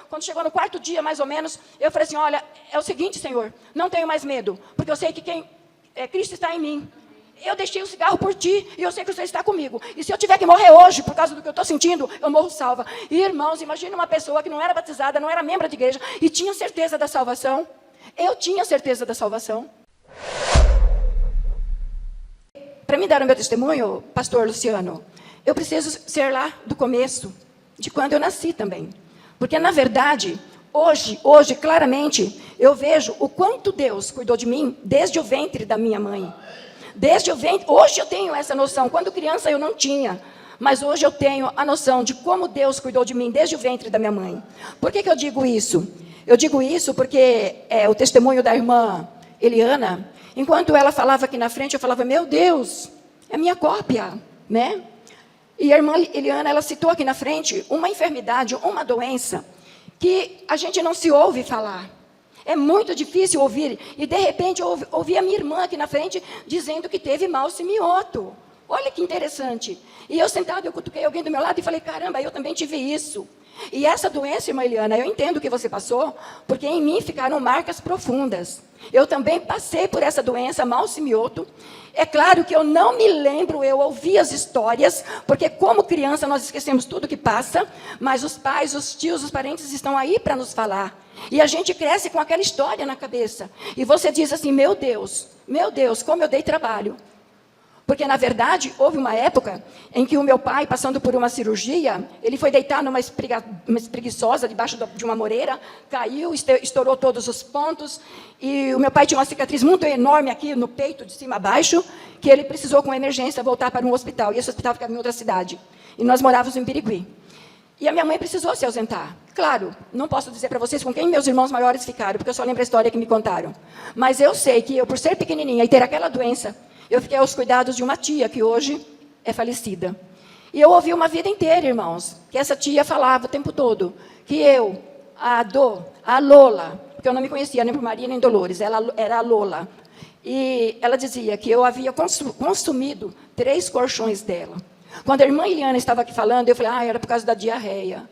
Quando chegou no 4º dia, mais ou menos, eu falei assim, olha, é o seguinte, Senhor, não tenho mais medo, porque eu sei que Cristo está em mim. Eu deixei o cigarro por ti, e eu sei que o Senhor está comigo. E se eu tiver que morrer hoje, por causa do que eu estou sentindo, eu morro salva. E, irmãos, imagine uma pessoa que não era batizada, não era membro de igreja, e tinha certeza da salvação. Eu tinha certeza da salvação. Para me dar o meu testemunho, pastor Luciano, eu preciso ser lá do começo, de quando eu nasci também. Porque, na verdade, hoje, claramente, eu vejo o quanto Deus cuidou de mim desde o ventre da minha mãe. Desde o ventre, hoje eu tenho essa noção. Quando criança eu não tinha, mas hoje eu tenho a noção de como Deus cuidou de mim desde o ventre da minha mãe. Por que eu digo isso? Eu digo isso porque o testemunho da irmã Eliana, enquanto ela falava aqui na frente, eu falava, meu Deus, é minha cópia, né? E a irmã Eliana, ela citou aqui na frente uma enfermidade, uma doença, que a gente não se ouve falar. É muito difícil ouvir. E, de repente, eu ouvi a minha irmã aqui na frente dizendo que teve mal semioto. Olha que interessante. E eu sentada, eu cutuquei alguém do meu lado e falei, caramba, eu também tive isso. E essa doença, irmã Eliana, eu entendo o que você passou, porque em mim ficaram marcas profundas. Eu também passei por essa doença, mal semioto. É claro que eu não me lembro, eu ouvi as histórias, porque como criança nós esquecemos tudo que passa, mas os pais, os tios, os parentes estão aí para nos falar. E a gente cresce com aquela história na cabeça. E você diz assim, meu Deus, como eu dei trabalho. Porque, na verdade, houve uma época em que o meu pai, passando por uma cirurgia, ele foi deitar numa espreguiçosa, debaixo de uma moreira, caiu, estourou todos os pontos, e o meu pai tinha uma cicatriz muito enorme aqui no peito, de cima a baixo, que ele precisou, com emergência, voltar para um hospital, e esse hospital ficava em outra cidade. E nós morávamos em Birigui. E a minha mãe precisou se ausentar. Claro, não posso dizer para vocês com quem meus irmãos maiores ficaram, porque eu só lembro a história que me contaram. Mas eu sei que eu, por ser pequenininha e ter aquela doença, eu fiquei aos cuidados de uma tia, que hoje é falecida. E eu ouvi uma vida inteira, irmãos, que essa tia falava o tempo todo, que eu, a Lola, porque eu não me conhecia nem por Maria nem Dolores, ela era a Lola. E ela dizia que eu havia consumido 3 colchões dela. Quando a irmã Eliana estava aqui falando, eu falei, era por causa da diarreia.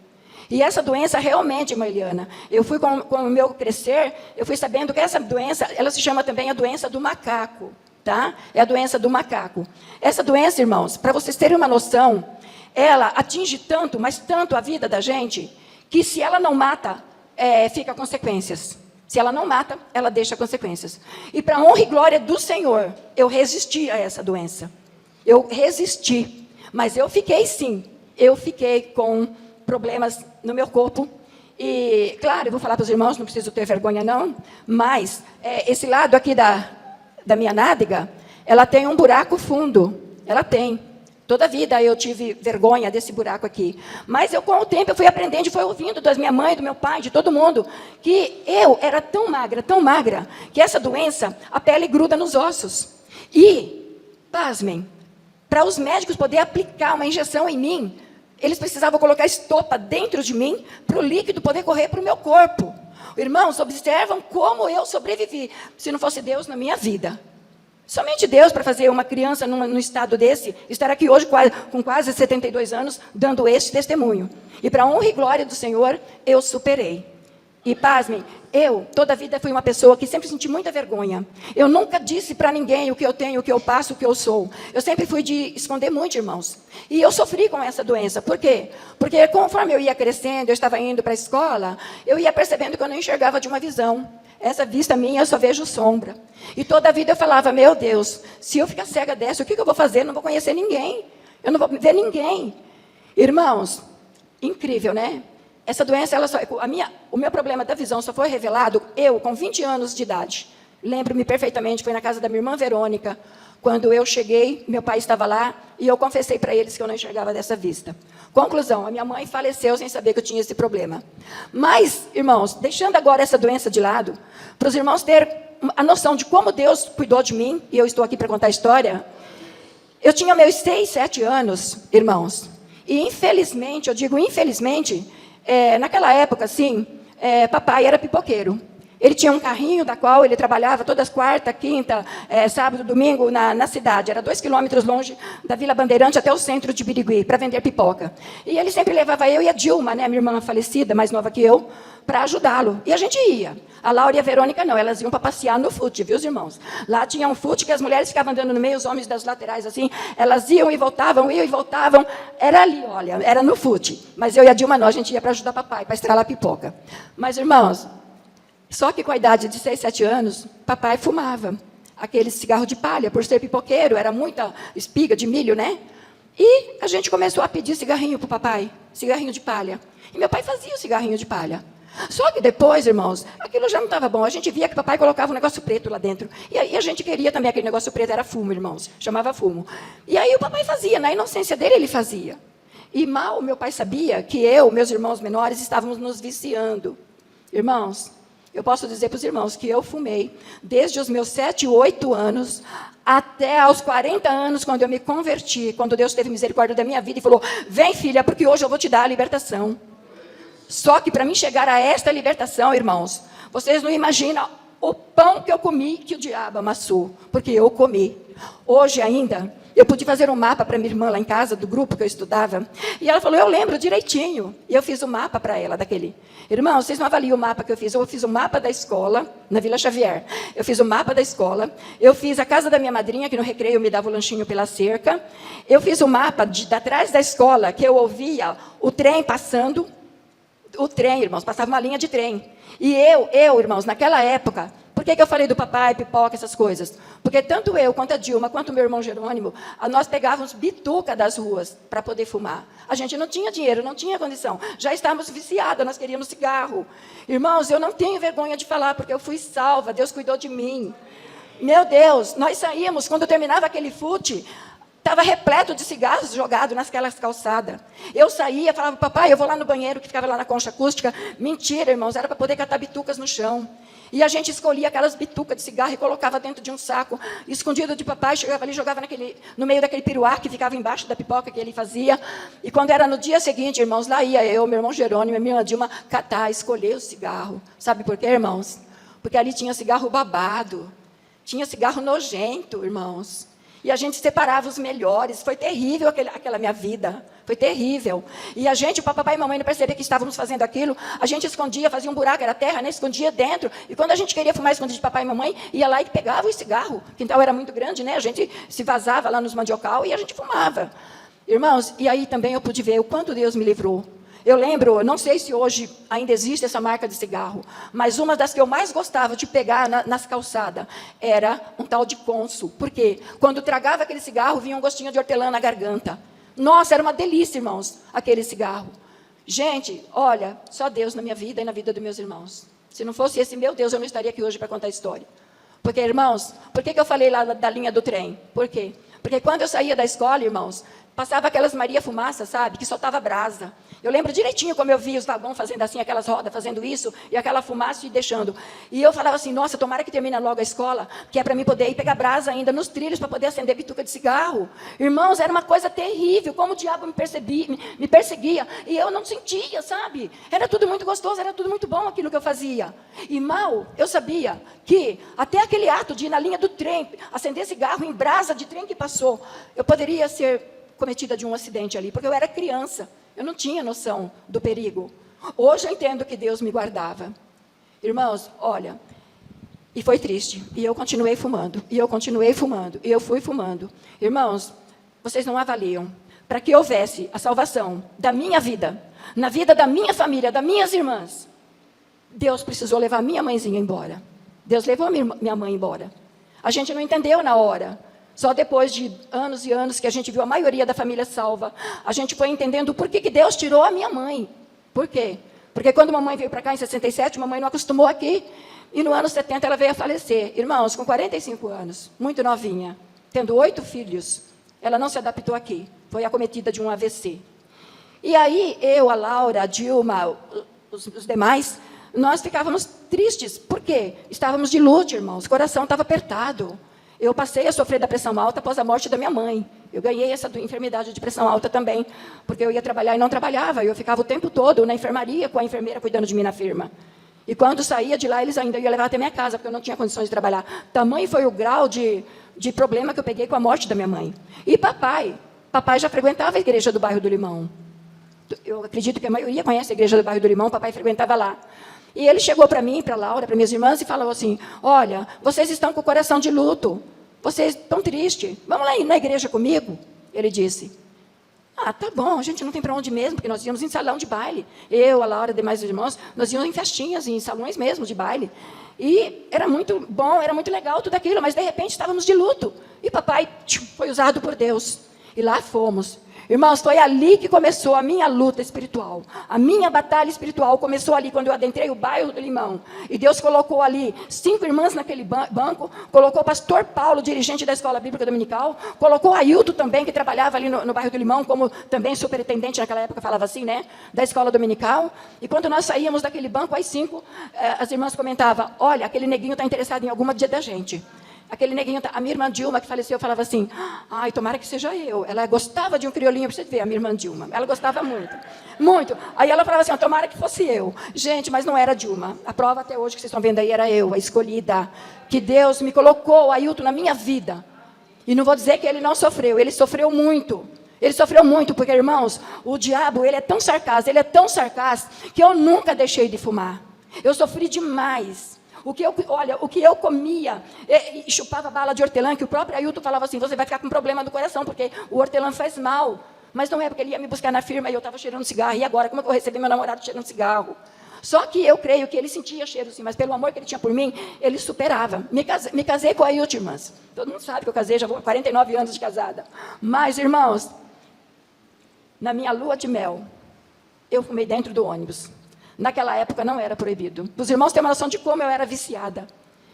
E essa doença, realmente, irmã Eliana, eu fui com o meu crescer, eu fui sabendo que essa doença, ela se chama também a doença do macaco. Tá? É a doença do macaco. Essa doença, irmãos, para vocês terem uma noção, ela atinge tanto, mas tanto a vida da gente, que se ela não mata, fica consequências. Se ela não mata, ela deixa consequências. E para a honra e glória do Senhor, eu resisti a essa doença. Eu resisti. Mas eu fiquei, sim. Eu fiquei com problemas no meu corpo. E, claro, eu vou falar para os irmãos, não preciso ter vergonha, não. Mas esse lado aqui da minha nádega, ela tem um buraco fundo. Ela tem. Toda a vida eu tive vergonha desse buraco aqui. Mas eu, com o tempo, eu fui aprendendo e fui ouvindo da minha mãe, do meu pai, de todo mundo, que eu era tão magra, que essa doença, a pele gruda nos ossos. E, pasmem, para os médicos poderem aplicar uma injeção em mim, eles precisavam colocar estopa dentro de mim, para o líquido poder correr para o meu corpo. Irmãos, observam como eu sobrevivi, se não fosse Deus na minha vida. Somente Deus para fazer uma criança num estado desse, estar aqui hoje com quase 72 anos, dando este testemunho. E para a honra e glória do Senhor, eu superei. E pasmem, eu toda a vida fui uma pessoa que sempre senti muita vergonha. Eu nunca disse para ninguém o que eu tenho, o que eu passo, o que eu sou. Eu sempre fui de esconder muito, irmãos. E eu sofri com essa doença. Por quê? Porque conforme eu ia crescendo, eu estava indo para a escola, eu ia percebendo que eu não enxergava de uma visão. Essa vista minha, eu só vejo sombra. E toda a vida eu falava, meu Deus, se eu ficar cega dessa, o que eu vou fazer? Eu não vou conhecer ninguém. Eu não vou ver ninguém. Irmãos, incrível, né? Essa doença, o meu problema da visão só foi revelado eu, com 20 anos de idade. Lembro-me perfeitamente, foi na casa da minha irmã Verônica. Quando eu cheguei, meu pai estava lá, e eu confessei para eles que eu não enxergava dessa vista. Conclusão, a minha mãe faleceu sem saber que eu tinha esse problema. Mas, irmãos, deixando agora essa doença de lado, para os irmãos terem a noção de como Deus cuidou de mim, e eu estou aqui para contar a história, eu tinha meus 6, 7 anos, irmãos, e infelizmente, eu digo infelizmente, naquela época, assim, papai era pipoqueiro. Ele tinha um carrinho da qual ele trabalhava todas quarta, quinta, sábado, domingo na cidade. Era 2 quilômetros longe da Vila Bandeirante até o centro de Birigui, para vender pipoca. E ele sempre levava eu e a Dilma, né, minha irmã falecida, mais nova que eu, para ajudá-lo. E a gente ia. A Laura e a Verônica não, elas iam para passear no fute, viu, os irmãos? Lá tinha um fute que as mulheres ficavam andando no meio, os homens das laterais, assim. Elas iam e voltavam, iam e voltavam. Era ali, olha, era no fute. Mas eu e a Dilma não, a gente ia para ajudar papai, para estralar pipoca. Mas, irmãos, só que com a idade de 6, 7 anos, papai fumava aquele cigarro de palha, por ser pipoqueiro, era muita espiga de milho, né? E a gente começou a pedir cigarrinho para o papai, cigarrinho de palha. E meu pai fazia o cigarrinho de palha. Só que depois, irmãos, aquilo já não estava bom. A gente via que o papai colocava um negócio preto lá dentro. E aí a gente queria também aquele negócio preto, era fumo, irmãos. Chamava fumo. E aí o papai fazia, na inocência dele, ele fazia. E mal meu pai sabia que eu, meus irmãos menores, estávamos nos viciando. Irmãos, eu posso dizer para os irmãos que eu fumei desde os meus 7, 8 anos até aos 40 anos, quando eu me converti, quando Deus teve misericórdia da minha vida e falou, vem filha, porque hoje eu vou te dar a libertação. Só que para mim chegar a esta libertação, irmãos, vocês não imaginam o pão que eu comi que o diabo amassou, porque eu comi. Hoje ainda, eu pude fazer um mapa para minha irmã lá em casa, do grupo que eu estudava, e ela falou, eu lembro direitinho. E eu fiz um mapa para ela daquele. Irmão, vocês não avaliam o mapa que eu fiz um mapa da escola, na Vila Xavier. Eu fiz o mapa da escola, eu fiz a casa da minha madrinha, que no recreio me dava o lanchinho pela cerca. Eu fiz o mapa de atrás da escola, que eu ouvia o trem passando. O trem, irmãos, passava uma linha de trem. E eu, irmãos, naquela época, por que eu falei do papai, pipoca, essas coisas? Porque tanto eu, quanto a Dilma, quanto o meu irmão Jerônimo, nós pegávamos bituca das ruas para poder fumar. A gente não tinha dinheiro, não tinha condição. Já estávamos viciadas, nós queríamos cigarro. Irmãos, eu não tenho vergonha de falar, porque eu fui salva, Deus cuidou de mim. Meu Deus, nós saímos, quando terminava aquele fute, estava repleto de cigarros jogados naquelas calçadas. Eu saía, falava, papai, eu vou lá no banheiro, que ficava lá na concha acústica. Mentira, irmãos, era para poder catar bitucas no chão. E a gente escolhia aquelas bitucas de cigarro e colocava dentro de um saco, escondido de papai, chegava ali, jogava no meio daquele piruá que ficava embaixo da pipoca que ele fazia. E quando era no dia seguinte, irmãos, lá ia eu, meu irmão Jerônimo, minha irmã Dilma, catar, escolher o cigarro. Sabe por quê, irmãos? Porque ali tinha cigarro babado, tinha cigarro nojento, irmãos. E a gente separava os melhores. Foi terrível aquela minha vida. Foi terrível. E a gente, o papai e mamãe não percebiam que estávamos fazendo aquilo. A gente escondia, fazia um buraco, era terra, né? Escondia dentro. E quando a gente queria fumar escondido de papai e mamãe, ia lá e pegava o cigarro. O quintal era muito grande, né? A gente se vazava lá nos mandiocal e a gente fumava. Irmãos, e aí também eu pude ver o quanto Deus me livrou. Eu lembro, não sei se hoje ainda existe essa marca de cigarro, mas uma das que eu mais gostava de pegar nas calçadas era um tal de Consul. Por quê? Quando tragava aquele cigarro, vinha um gostinho de hortelã na garganta. Nossa, era uma delícia, irmãos, aquele cigarro. Gente, olha, só Deus na minha vida e na vida dos meus irmãos. Se não fosse esse meu Deus, eu não estaria aqui hoje para contar a história. Porque, irmãos, por que eu falei lá da linha do trem? Por quê? Porque quando eu saía da escola, irmãos, passava aquelas Maria Fumaça, sabe, que soltava brasa. Eu lembro direitinho como eu via os vagões fazendo assim, aquelas rodas, fazendo isso, e aquela fumaça e deixando. E eu falava assim, nossa, tomara que termine logo a escola, que é para mim poder ir pegar brasa ainda nos trilhos, para poder acender bituca de cigarro. Irmãos, era uma coisa terrível, como o diabo me perseguia, e eu não sentia, sabe? Era tudo muito gostoso, era tudo muito bom aquilo que eu fazia. E mal, eu sabia que até aquele ato de ir na linha do trem, acender cigarro em brasa de trem que passou, eu poderia ser cometida de um acidente ali, porque eu era criança. Eu não tinha noção do perigo. Hoje eu entendo que Deus me guardava. Irmãos, olha, e foi triste. E eu continuei fumando, e eu continuei fumando, e eu fui fumando. Irmãos, vocês não avaliam. Para que houvesse a salvação da minha vida, na vida da minha família, das minhas irmãs, Deus precisou levar minha mãezinha embora. Deus levou minha mãe embora. A gente não entendeu na hora. Só depois de anos e anos que a gente viu a maioria da família salva, a gente foi entendendo por que Deus tirou a minha mãe. Por quê? Porque quando a mamãe veio para cá em 67, a mamãe não acostumou aqui, e no ano 70 ela veio a falecer. Irmãos, com 45 anos, muito novinha, tendo 8 filhos, ela não se adaptou aqui, foi acometida de um AVC. E aí, eu, a Laura, a Dilma, os demais, nós ficávamos tristes. Por quê? Estávamos de luto, irmãos, o coração estava apertado. Eu passei a sofrer da pressão alta após a morte da minha mãe. Eu ganhei essa enfermidade de pressão alta também, porque eu ia trabalhar e não trabalhava. Eu ficava o tempo todo na enfermaria com a enfermeira cuidando de mim na firma. E quando saía de lá, eles ainda iam levar até minha casa, porque eu não tinha condições de trabalhar. Tamanho foi o grau de problema que eu peguei com a morte da minha mãe. E papai já frequentava a igreja do bairro do Limão. Eu acredito que a maioria conhece a igreja do bairro do Limão, papai frequentava lá. E ele chegou para mim, para Laura, para minhas irmãs, e falou assim, olha, vocês estão com o coração de luto, vocês estão tristes, vamos lá na igreja comigo? Ele disse, tá bom, a gente não tem para onde mesmo, porque nós íamos em salão de baile. Eu, a Laura e demais irmãos, nós íamos em festinhas, em salões mesmo de baile. E era muito bom, era muito legal tudo aquilo, mas de repente estávamos de luto. E papai foi usado por Deus. E lá fomos. Irmãos, foi ali que começou a minha luta espiritual. A minha batalha espiritual começou ali, quando eu adentrei o bairro do Limão. E Deus colocou ali 5 irmãs naquele banco, colocou o pastor Paulo, dirigente da Escola Bíblica Dominical, colocou a Ailton também, que trabalhava ali no bairro do Limão, como também superintendente naquela época, falava assim, né, da Escola Dominical. E quando nós saíamos daquele banco, às 5, as irmãs comentavam, olha, aquele neguinho está interessado em alguma dia da gente. Aquele neguinho, a minha irmã Dilma, que faleceu, falava assim, ai, tomara que seja eu. Ela gostava de um criolinho, para você ver, a minha irmã Dilma. Ela gostava muito, muito. Aí ela falava assim, tomara que fosse eu. Gente, mas não era Dilma. A prova até hoje que vocês estão vendo aí era eu, a escolhida. Que Deus me colocou, Ailton, na minha vida. E não vou dizer que ele não sofreu, ele sofreu muito. Ele sofreu muito, porque, irmãos, o diabo, ele é tão sarcástico, que eu nunca deixei de fumar. Eu sofri demais. O que eu comia, e chupava bala de hortelã, que o próprio Ailton falava assim, você vai ficar com problema no coração, porque o hortelã faz mal. Mas não é, porque ele ia me buscar na firma e eu estava cheirando cigarro. E agora, como é que eu vou receber meu namorado cheirando cigarro? Só que eu creio que ele sentia cheiro, sim, mas pelo amor que ele tinha por mim, ele superava. Me casei com a Ailton, irmãs. Todo mundo sabe que eu casei, já vou 49 anos de casada. Mas, irmãos, na minha lua de mel, eu fumei dentro do ônibus. Naquela época não era proibido. Os irmãos têm uma noção de como eu era viciada.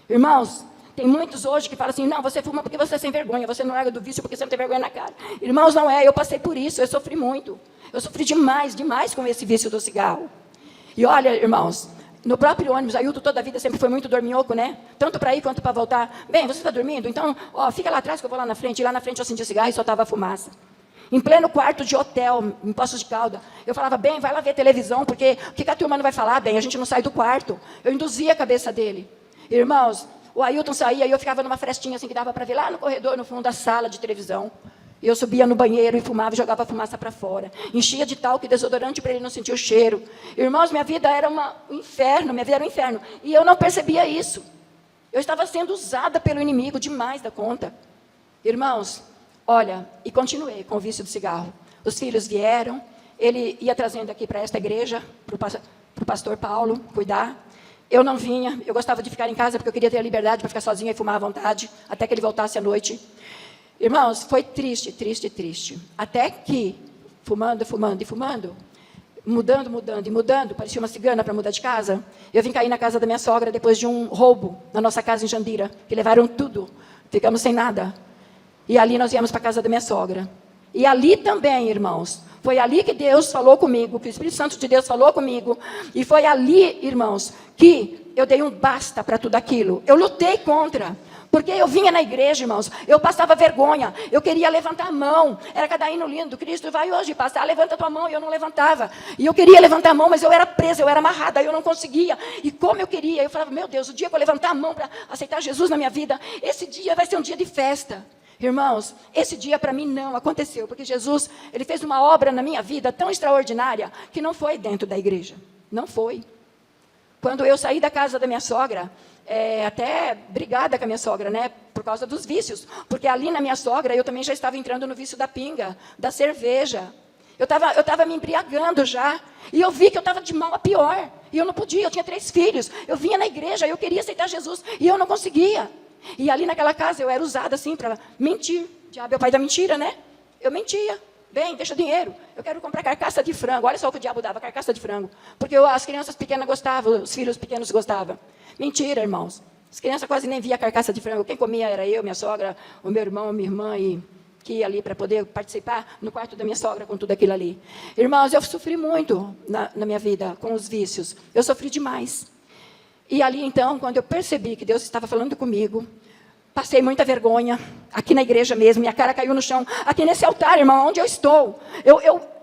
Irmãos, tem muitos hoje que falam assim, não, você fuma porque você é sem vergonha, você não larga do vício porque você não tem vergonha na cara. Irmãos, não é, eu passei por isso, eu sofri muito. Eu sofri demais com esse vício do cigarro. E olha, irmãos, no próprio ônibus, Ailton toda a vida sempre foi muito dorminhoco, né? Tanto para ir quanto para voltar. Bem, você está dormindo? Então, fica lá atrás que eu vou lá na frente. E lá na frente eu acendi o cigarro e soltava a fumaça. Em pleno quarto de hotel, em Poços de Caldas. Eu falava, bem, vai lá ver televisão, porque o que a turma não vai falar? Bem, a gente não sai do quarto. Eu induzia a cabeça dele. Irmãos, o Ailton saía e eu ficava numa frestinha assim que dava para ver lá no corredor, no fundo da sala de televisão. E eu subia no banheiro e fumava e jogava a fumaça para fora. Enchia de talco e desodorante para ele não sentir o cheiro. Irmãos, minha vida era um inferno, minha vida era um inferno. E eu não percebia isso. Eu estava sendo usada pelo inimigo demais da conta. Irmãos, olha, e continuei com o vício do cigarro. Os filhos vieram, ele ia trazendo aqui para esta igreja, para o pastor Paulo, cuidar. Eu não vinha, eu gostava de ficar em casa porque eu queria ter a liberdade para ficar sozinha e fumar à vontade, até que ele voltasse à noite. Irmãos, foi triste, triste, triste. Até que, fumando, mudando, parecia uma cigana para mudar de casa, eu vim cair na casa da minha sogra depois de um roubo na nossa casa em Jandira, que levaram tudo, ficamos sem nada. E ali nós íamos para a casa da minha sogra. E ali também, irmãos, foi ali que Deus falou comigo, que o Espírito Santo de Deus falou comigo. E foi ali, irmãos, que eu dei um basta para tudo aquilo. Eu lutei contra. Porque eu vinha na igreja, irmãos, eu passava vergonha, eu queria levantar a mão. Era cada hino lindo, Cristo vai hoje passar, levanta a tua mão, e eu não levantava. E eu queria levantar a mão, mas eu era presa, eu era amarrada, eu não conseguia. E como eu queria, eu falava, meu Deus, o dia que eu levantar a mão para aceitar Jesus na minha vida, esse dia vai ser um dia de festa. Irmãos, esse dia para mim não aconteceu, porque Jesus, ele fez uma obra na minha vida tão extraordinária, que não foi dentro da igreja, não foi. Quando eu saí da casa da minha sogra, até brigada com a minha sogra, né, por causa dos vícios, porque ali na minha sogra, eu também já estava entrando no vício da pinga, da cerveja. Eu estava me embriagando já, e eu vi que eu estava de mal a pior, e eu não podia, eu tinha 3 filhos, eu vinha na igreja, eu queria aceitar Jesus, e eu não conseguia. E ali naquela casa eu era usada assim para mentir. O diabo é o pai da mentira, né? Eu mentia. Bem, deixa dinheiro. Eu quero comprar carcaça de frango. Olha só o que o diabo dava, carcaça de frango. Porque as crianças pequenas gostavam, os filhos pequenos gostavam. Mentira, irmãos. As crianças quase nem via carcaça de frango. Quem comia era eu, minha sogra, o meu irmão, a minha irmã, e que ia ali para poder participar no quarto da minha sogra com tudo aquilo ali. Irmãos, eu sofri muito na minha vida com os vícios. Eu sofri demais. E ali, então, quando eu percebi que Deus estava falando comigo, passei muita vergonha, aqui na igreja mesmo, minha cara caiu no chão, aqui nesse altar, irmão, onde eu estou.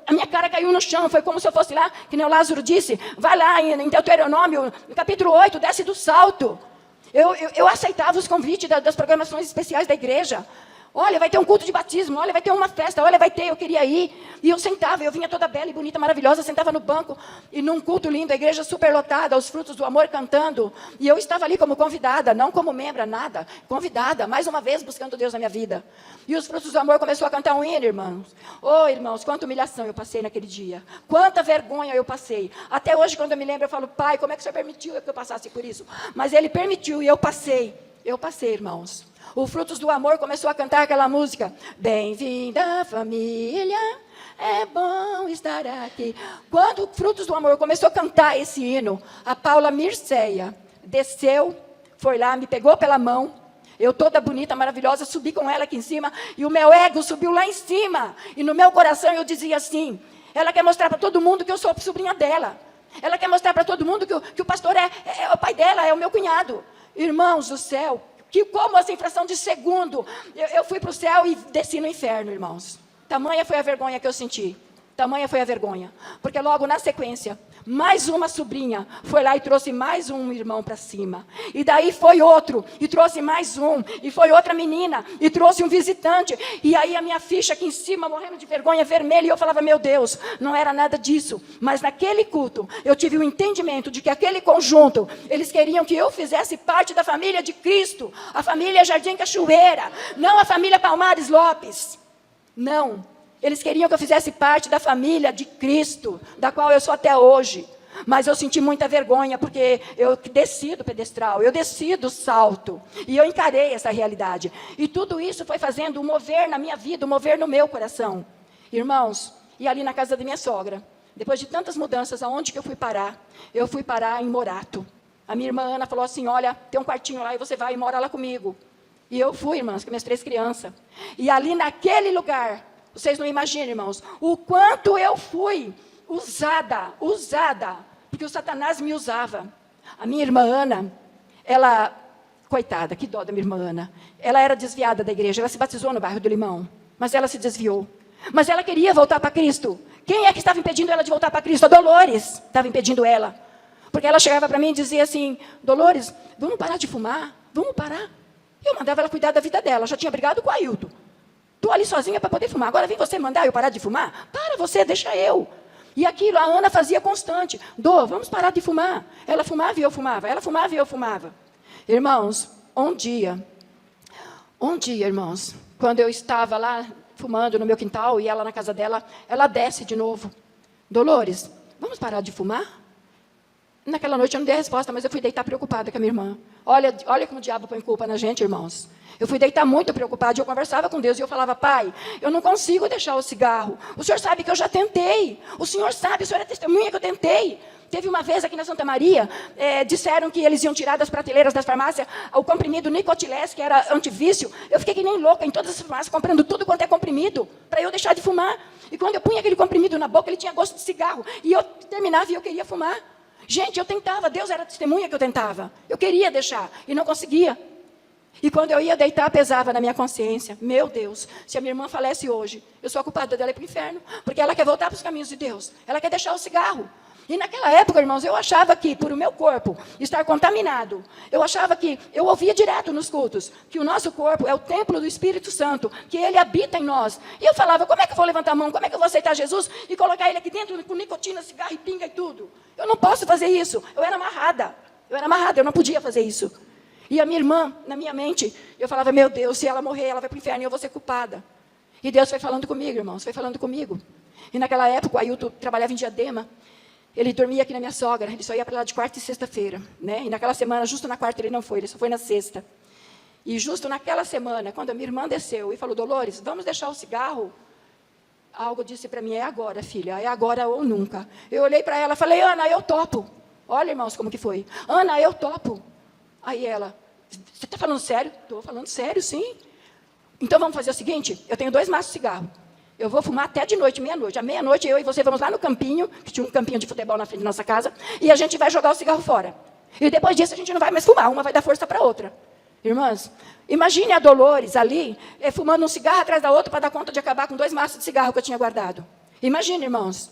A minha cara caiu no chão, foi como se eu fosse lá, que nem o Lázaro disse, vai lá em Deuteronômio, no capítulo 8, desce do salto. Eu aceitava os convites das programações especiais da igreja. Olha, vai ter um culto de batismo, olha, vai ter uma festa, olha, vai ter, eu queria ir. E eu sentava, eu vinha toda bela e bonita, maravilhosa, sentava no banco, e num culto lindo, a igreja super lotada, os frutos do amor cantando. E eu estava ali como convidada, não como membra, nada. Convidada, mais uma vez, buscando Deus na minha vida. E os frutos do amor começou a cantar um hino, irmãos. Oh, irmãos, quanta humilhação eu passei naquele dia. Quanta vergonha eu passei. Até hoje, quando eu me lembro, eu falo, Pai, como é que o Senhor permitiu que eu passasse por isso? Mas Ele permitiu e eu passei. Eu passei, irmãos. O Frutos do Amor começou a cantar aquela música. Bem-vinda, família, é bom estar aqui. Quando o Frutos do Amor começou a cantar esse hino, a Paula Mirceia desceu, foi lá, me pegou pela mão. Eu toda bonita, maravilhosa, subi com ela aqui em cima. E o meu ego subiu lá em cima. E no meu coração eu dizia assim, ela quer mostrar para todo mundo que eu sou sobrinha dela. Ela quer mostrar para todo mundo que o pastor é o pai dela, é o meu cunhado. Irmãos do céu, que como assim, fração de segundo, eu fui para o céu e desci no inferno, irmãos. Tamanha foi a vergonha que eu senti. Tamanha foi a vergonha. Porque logo na sequência, mais uma sobrinha foi lá e trouxe mais um irmão para cima. E daí foi outro, e trouxe mais um. E foi outra menina, e trouxe um visitante. E aí a minha ficha aqui em cima, morrendo de vergonha, vermelha. E eu falava, meu Deus, não era nada disso. Mas naquele culto, eu tive o entendimento de que aquele conjunto, eles queriam que eu fizesse parte da família de Cristo. A família Jardim Cachoeira, não a família Palmares Lopes. Não. Eles queriam que eu fizesse parte da família de Cristo, da qual eu sou até hoje. Mas eu senti muita vergonha, porque eu desci do pedestral, eu desci do salto. E eu encarei essa realidade. E tudo isso foi fazendo um mover na minha vida, um mover no meu coração. Irmãos, e ali na casa da minha sogra, depois de tantas mudanças, aonde que eu fui parar? Eu fui parar em Morato. A minha irmã Ana falou assim, olha, tem um quartinho lá e você vai e mora lá comigo. E eu fui, irmãs, com minhas 3 crianças. E ali naquele lugar, vocês não imaginam, irmãos, o quanto eu fui usada, porque o Satanás me usava. A minha irmã Ana, ela, coitada, que dó da minha irmã Ana, ela era desviada da igreja, ela se batizou no bairro do Limão, mas ela se desviou. Mas ela queria voltar para Cristo. Quem é que estava impedindo ela de voltar para Cristo? A Dolores estava impedindo ela. Porque ela chegava para mim e dizia assim, Dolores, vamos parar de fumar? Vamos parar. Eu mandava ela cuidar da vida dela, já tinha brigado com o Ailton. Estou ali sozinha para poder fumar. Agora vem você mandar eu parar de fumar? Para você, deixa eu. E aquilo a Ana fazia constante. Vamos parar de fumar. Ela fumava e eu fumava. Ela fumava e eu fumava. Irmãos, um dia, irmãos, quando eu estava lá fumando no meu quintal e ela na casa dela, ela desce de novo. Dolores, vamos parar de fumar? Naquela noite eu não dei a resposta, mas eu fui deitar preocupada com a minha irmã. Olha como o diabo põe culpa na gente, irmãos. Eu fui deitar muito preocupada, e eu conversava com Deus, e eu falava, Pai, eu não consigo deixar o cigarro. O Senhor sabe que eu já tentei. O Senhor sabe, o Senhor é testemunha que eu tentei. Teve uma vez aqui na Santa Maria, disseram que eles iam tirar das prateleiras das farmácias o comprimido Nicotilés, que era antivício. Eu fiquei que nem louca em todas as farmácias, comprando tudo quanto é comprimido, para eu deixar de fumar. E quando eu punha aquele comprimido na boca, ele tinha gosto de cigarro. E eu terminava e eu queria fumar. Gente, eu tentava, Deus era testemunha que eu tentava. Eu queria deixar e não conseguia. E quando eu ia deitar, pesava na minha consciência. Meu Deus, se a minha irmã falece hoje, eu sou a culpada dela ir para o inferno. Porque ela quer voltar para os caminhos de Deus. Ela quer deixar o cigarro. E naquela época, irmãos, eu achava que, por o meu corpo estar contaminado, eu achava que, eu ouvia direto nos cultos, que o nosso corpo é o templo do Espírito Santo, que ele habita em nós. E eu falava, como é que eu vou levantar a mão? Como é que eu vou aceitar Jesus e colocar ele aqui dentro com nicotina, cigarro e pinga e tudo? Eu não posso fazer isso. Eu era amarrada, eu não podia fazer isso. E a minha irmã, na minha mente, eu falava, meu Deus, se ela morrer, ela vai para o inferno e eu vou ser culpada. E Deus foi falando comigo, irmãos, foi falando comigo. E naquela época, o Ailton trabalhava em Diadema. Ele dormia aqui na minha sogra, ele só ia para lá de quarta e sexta-feira, né? E naquela semana, justo na quarta, ele não foi, ele só foi na sexta. E justo naquela semana, quando a minha irmã desceu e falou, Dolores, vamos deixar o cigarro? Algo disse para mim, é agora, filha, é agora ou nunca. Eu olhei para ela e falei, Ana, eu topo. Olha, irmãos, como que foi. Ana, eu topo. Aí ela, você está falando sério? Estou falando sério, sim. Então vamos fazer o seguinte, eu tenho 2 maços de cigarro. Eu vou fumar até de noite, meia-noite. À meia-noite, eu e você vamos lá no campinho, que tinha um campinho de futebol na frente da nossa casa, e a gente vai jogar o cigarro fora. E depois disso, a gente não vai mais fumar, uma vai dar força para a outra. Irmãs, imagine a Dolores ali, fumando um cigarro atrás da outra, para dar conta de acabar com 2 maços de cigarro que eu tinha guardado. Imagina, irmãos,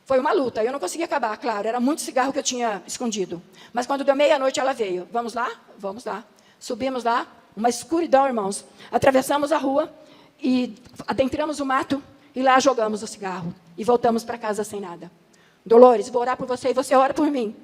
foi uma luta. Eu não conseguia acabar, claro. Era muito cigarro que eu tinha escondido. Mas quando deu meia-noite, ela veio. Vamos lá? Vamos lá. Subimos lá, uma escuridão, irmãos. Atravessamos a rua e adentramos o mato e lá jogamos o cigarro. E voltamos para casa sem nada. Dolores, vou orar por você e você ora por mim.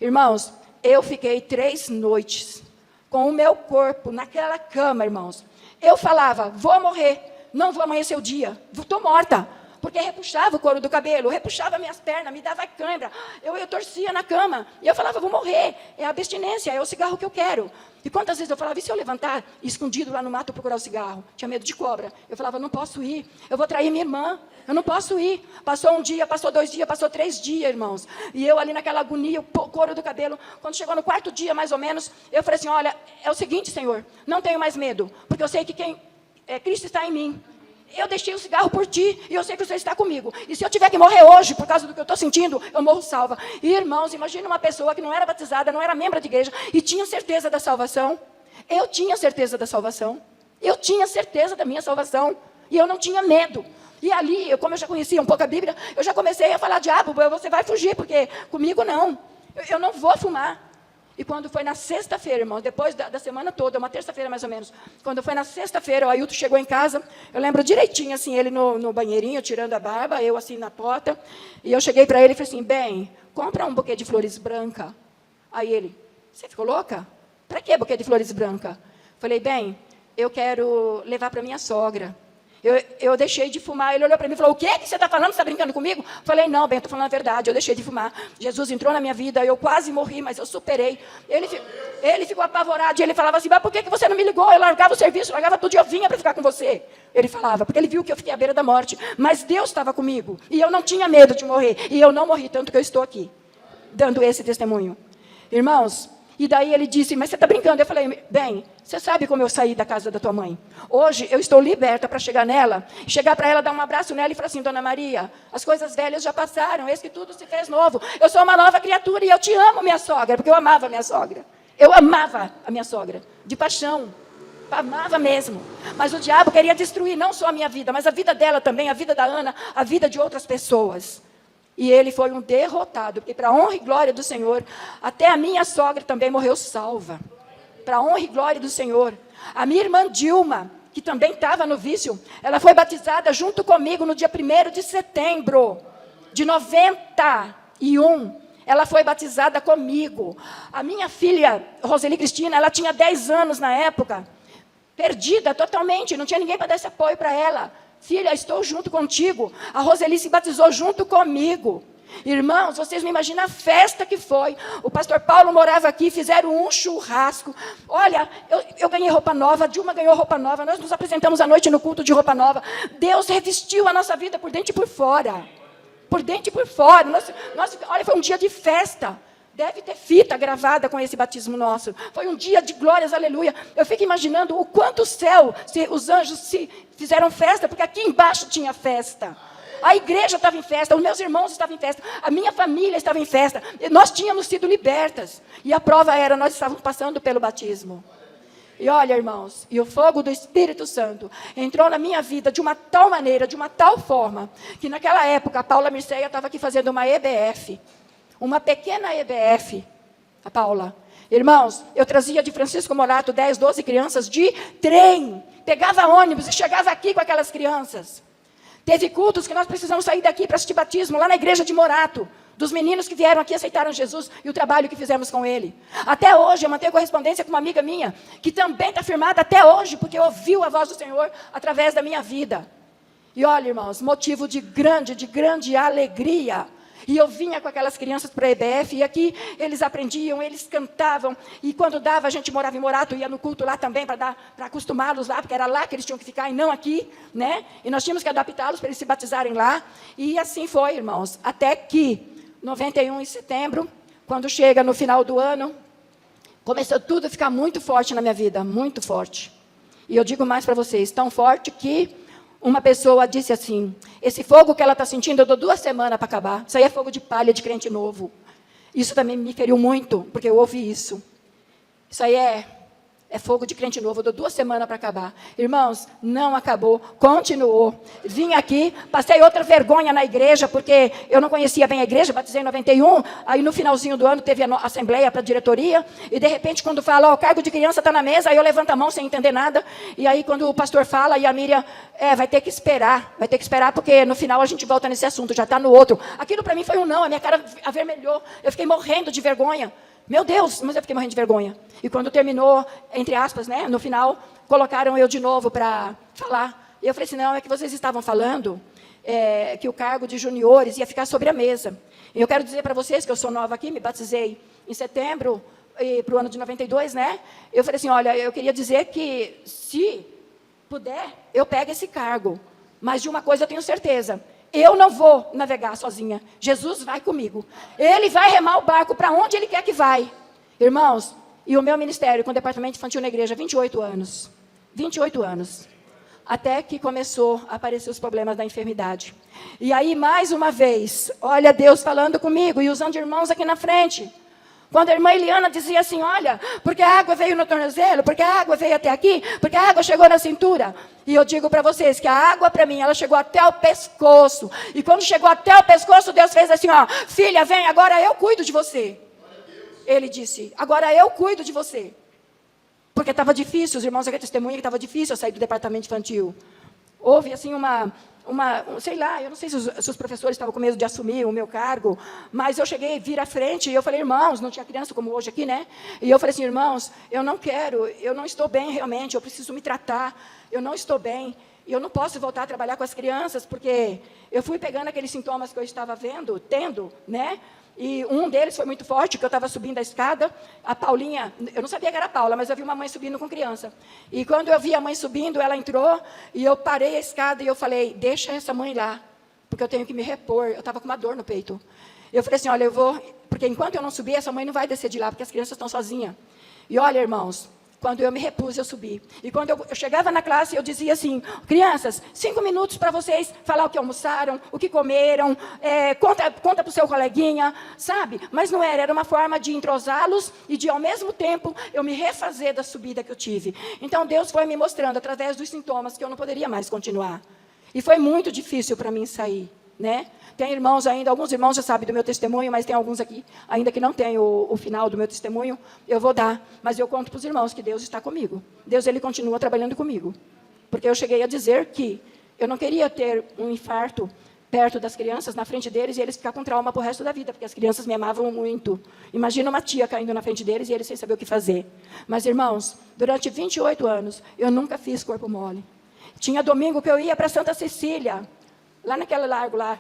Irmãos, eu fiquei 3 noites com o meu corpo naquela cama, irmãos. Eu falava, vou morrer, não vou amanhecer o dia, estou morta. Porque repuxava o couro do cabelo, repuxava minhas pernas, me dava cãibra. Eu torcia na cama. E eu falava, vou morrer. É a abstinência, é o cigarro que eu quero. E quantas vezes eu falava, e se eu levantar, escondido lá no mato, procurar o cigarro? Tinha medo de cobra. Eu falava, não posso ir. Eu vou trair minha irmã. Eu não posso ir. Passou 1 dia, passou 2 dias, passou 3 dias, irmãos. E eu ali naquela agonia, o couro do cabelo. Quando chegou no 4º dia, mais ou menos, eu falei assim, olha, é o seguinte, Senhor, não tenho mais medo. Porque eu sei que Cristo está em mim. Eu deixei o cigarro por ti e eu sei que o Senhor está comigo. E se eu tiver que morrer hoje por causa do que eu estou sentindo, eu morro salva. E irmãos, imagine uma pessoa que não era batizada, não era membro de igreja e tinha certeza da salvação. Eu tinha certeza da salvação. Eu tinha certeza da minha salvação. E eu não tinha medo. E ali, como eu já conhecia um pouco a Bíblia, eu já comecei a falar, diabo, você vai fugir, porque comigo não. Eu não vou fumar. E quando foi na sexta-feira, irmão, depois da semana toda, uma terça-feira mais ou menos, quando foi na sexta-feira, o Ailton chegou em casa, eu lembro direitinho, assim, ele no banheirinho, tirando a barba, eu assim na porta, e eu cheguei para ele e falei assim, bem, compra um buquê de flores branca. Aí ele, você ficou louca? Para que buquê de flores branca? Falei, bem, eu quero levar para minha sogra. Eu deixei de fumar. Ele olhou para mim e falou, o que você está falando? Você está brincando comigo? Falei, não, bem, eu estou falando a verdade, eu deixei de fumar. Jesus entrou na minha vida, eu quase morri, mas eu superei. Ele ficou apavorado e ele falava assim, mas por que você não me ligou? Eu largava o serviço, largava tudo e eu vinha para ficar com você. Ele falava, porque ele viu que eu fiquei à beira da morte. Mas Deus estava comigo e eu não tinha medo de morrer. E eu não morri, tanto que eu estou aqui, dando esse testemunho. Irmãos, e daí ele disse, mas você está brincando? Eu falei, bem, você sabe como eu saí da casa da tua mãe? Hoje eu estou liberta para chegar nela, chegar para ela, dar um abraço nela e falar assim, Dona Maria, as coisas velhas já passaram, eis que tudo se fez novo. Eu sou uma nova criatura e eu te amo, minha sogra, porque eu amava a minha sogra. Eu amava a minha sogra, de paixão, amava mesmo. Mas o diabo queria destruir não só a minha vida, mas a vida dela também, a vida da Ana, a vida de outras pessoas. E ele foi um derrotado, porque para a honra e glória do Senhor, até a minha sogra também morreu salva. Para a honra e glória do Senhor. A minha irmã Dilma, que também estava no vício, ela foi batizada junto comigo no dia 1º de setembro de 91. Ela foi batizada comigo. A minha filha, Roseli Cristina, ela tinha 10 anos na época, perdida totalmente, não tinha ninguém para dar esse apoio para ela. Filha, estou junto contigo. A Roseli se batizou junto comigo. Irmãos, vocês não imaginam a festa que foi. O pastor Paulo morava aqui, fizeram um churrasco. Olha, eu ganhei roupa nova, a Dilma ganhou roupa nova. Nós nos apresentamos à noite no culto de roupa nova. Deus revestiu a nossa vida por dentro e por fora. Por dentro e por fora. Olha, foi um dia de festa. Deve ter fita gravada com esse batismo nosso. Foi um dia de glórias, aleluia. Eu fico imaginando o quanto o céu, os anjos se fizeram festa, porque aqui embaixo tinha festa. A igreja estava em festa, os meus irmãos estavam em festa, a minha família estava em festa. Nós tínhamos sido libertas. E a prova era, nós estávamos passando pelo batismo. E olha, irmãos, e o fogo do Espírito Santo entrou na minha vida de uma tal maneira, de uma tal forma, que naquela época a Paula Mirceia estava aqui fazendo uma EBF. Uma pequena EBF, a Paula. Irmãos, eu trazia de Francisco Morato 10, 12 crianças de trem. Pegava ônibus e chegava aqui com aquelas crianças. Teve cultos que nós precisamos sair daqui para assistir batismo, lá na igreja de Morato. Dos meninos que vieram aqui, aceitaram Jesus e o trabalho que fizemos com ele. Até hoje, eu mantenho correspondência com uma amiga minha, que também está firmada até hoje, porque ouviu a voz do Senhor através da minha vida. E olha, irmãos, motivo de grande alegria. E eu vinha com aquelas crianças para a EBF, e aqui eles aprendiam, eles cantavam, e quando dava, a gente morava em Morato, ia no culto lá também, para acostumá-los lá, porque era lá que eles tinham que ficar, e não aqui, né? E nós tínhamos que adaptá-los para eles se batizarem lá, e assim foi, irmãos, até que, 91 em setembro, quando chega no final do ano, começou tudo a ficar muito forte na minha vida, muito forte. E eu digo mais para vocês, tão forte que uma pessoa disse assim, esse fogo que ela está sentindo, eu dou 2 semanas para acabar. Isso aí é fogo de palha de crente novo. Isso também me feriu muito, porque eu ouvi isso. Isso aí é É fogo de crente novo, deu 2 semanas para acabar. Irmãos, não acabou, continuou. Vim aqui, passei outra vergonha na igreja, porque eu não conhecia bem a igreja, batizei em 91, aí no finalzinho do ano teve a assembleia para a diretoria, e de repente quando fala, ó, o cargo de criança está na mesa, aí eu levanto a mão sem entender nada, e aí quando o pastor fala, e a Miriam, vai ter que esperar, porque no final a gente volta nesse assunto, já está no outro. Aquilo para mim foi um não, a minha cara avermelhou, eu fiquei morrendo de vergonha. Meu Deus, mas eu fiquei morrendo de vergonha. E quando terminou, entre aspas, né, no final, colocaram eu de novo para falar. E eu falei assim, não, é que vocês estavam falando que o cargo de juniores ia ficar sobre a mesa. E eu quero dizer para vocês que eu sou nova aqui, me batizei em setembro, para o ano de 92, né? Eu falei assim, olha, eu queria dizer que, se puder, eu pego esse cargo. Mas de uma coisa eu tenho certeza. Eu não vou navegar sozinha. Jesus vai comigo. Ele vai remar o barco para onde Ele quer que vai. Irmãos, e o meu ministério com o departamento infantil na igreja, 28 anos. 28 anos. Até que começou a aparecer os problemas da enfermidade. E aí, mais uma vez, olha Deus falando comigo e usando irmãos aqui na frente. Quando a irmã Eliana dizia assim, olha, porque a água veio no tornozelo, porque a água veio até aqui, porque a água chegou na cintura. E eu digo para vocês que a água para mim, ela chegou até o pescoço. E quando chegou até o pescoço, Deus fez assim, ó, filha, vem, agora eu cuido de você. Ele disse, agora eu cuido de você. Porque estava difícil, os irmãos aqui testemunham que estava difícil eu sair do departamento infantil. Houve assim sei lá, eu não sei se os professores estavam com medo de assumir o meu cargo, mas eu cheguei, vir à frente, e eu falei, irmãos, não tinha criança como hoje aqui, né? E eu falei assim, irmãos, eu não quero, eu não estou bem realmente, eu preciso me tratar, eu não estou bem, e eu não posso voltar a trabalhar com as crianças, porque eu fui pegando aqueles sintomas que eu estava tendo, né? E um deles foi muito forte, que eu estava subindo a escada, a Paulinha, eu não sabia que era a Paula, mas eu vi uma mãe subindo com criança. E quando eu vi a mãe subindo, ela entrou, e eu parei a escada, e eu falei, deixa essa mãe lá, porque eu tenho que me repor, eu estava com uma dor no peito. Eu falei assim, olha, eu vou, porque enquanto eu não subir, essa mãe não vai descer de lá, porque as crianças estão sozinhas. E olha, irmãos, quando eu me repus, eu subi. E quando eu chegava na classe, eu dizia assim, crianças, 5 minutos para vocês falar o que almoçaram, o que comeram, conta para o seu coleguinha, sabe? Mas não era uma forma de entrosá-los e de, ao mesmo tempo, eu me refazer da subida que eu tive. Então, Deus foi me mostrando, através dos sintomas, que eu não poderia mais continuar. E foi muito difícil para mim sair, né? Tem irmãos ainda, alguns irmãos já sabem do meu testemunho, mas tem alguns aqui, ainda que não tem o final do meu testemunho, eu vou dar. Mas eu conto para os irmãos que Deus está comigo. Deus, Ele continua trabalhando comigo. Porque eu cheguei a dizer que eu não queria ter um infarto perto das crianças, na frente deles, e eles ficar com trauma para o resto da vida, porque as crianças me amavam muito. Imagina uma tia caindo na frente deles e eles sem saber o que fazer. Mas, irmãos, durante 28 anos, eu nunca fiz corpo mole. Tinha domingo que eu ia para Santa Cecília, lá naquele largo lá,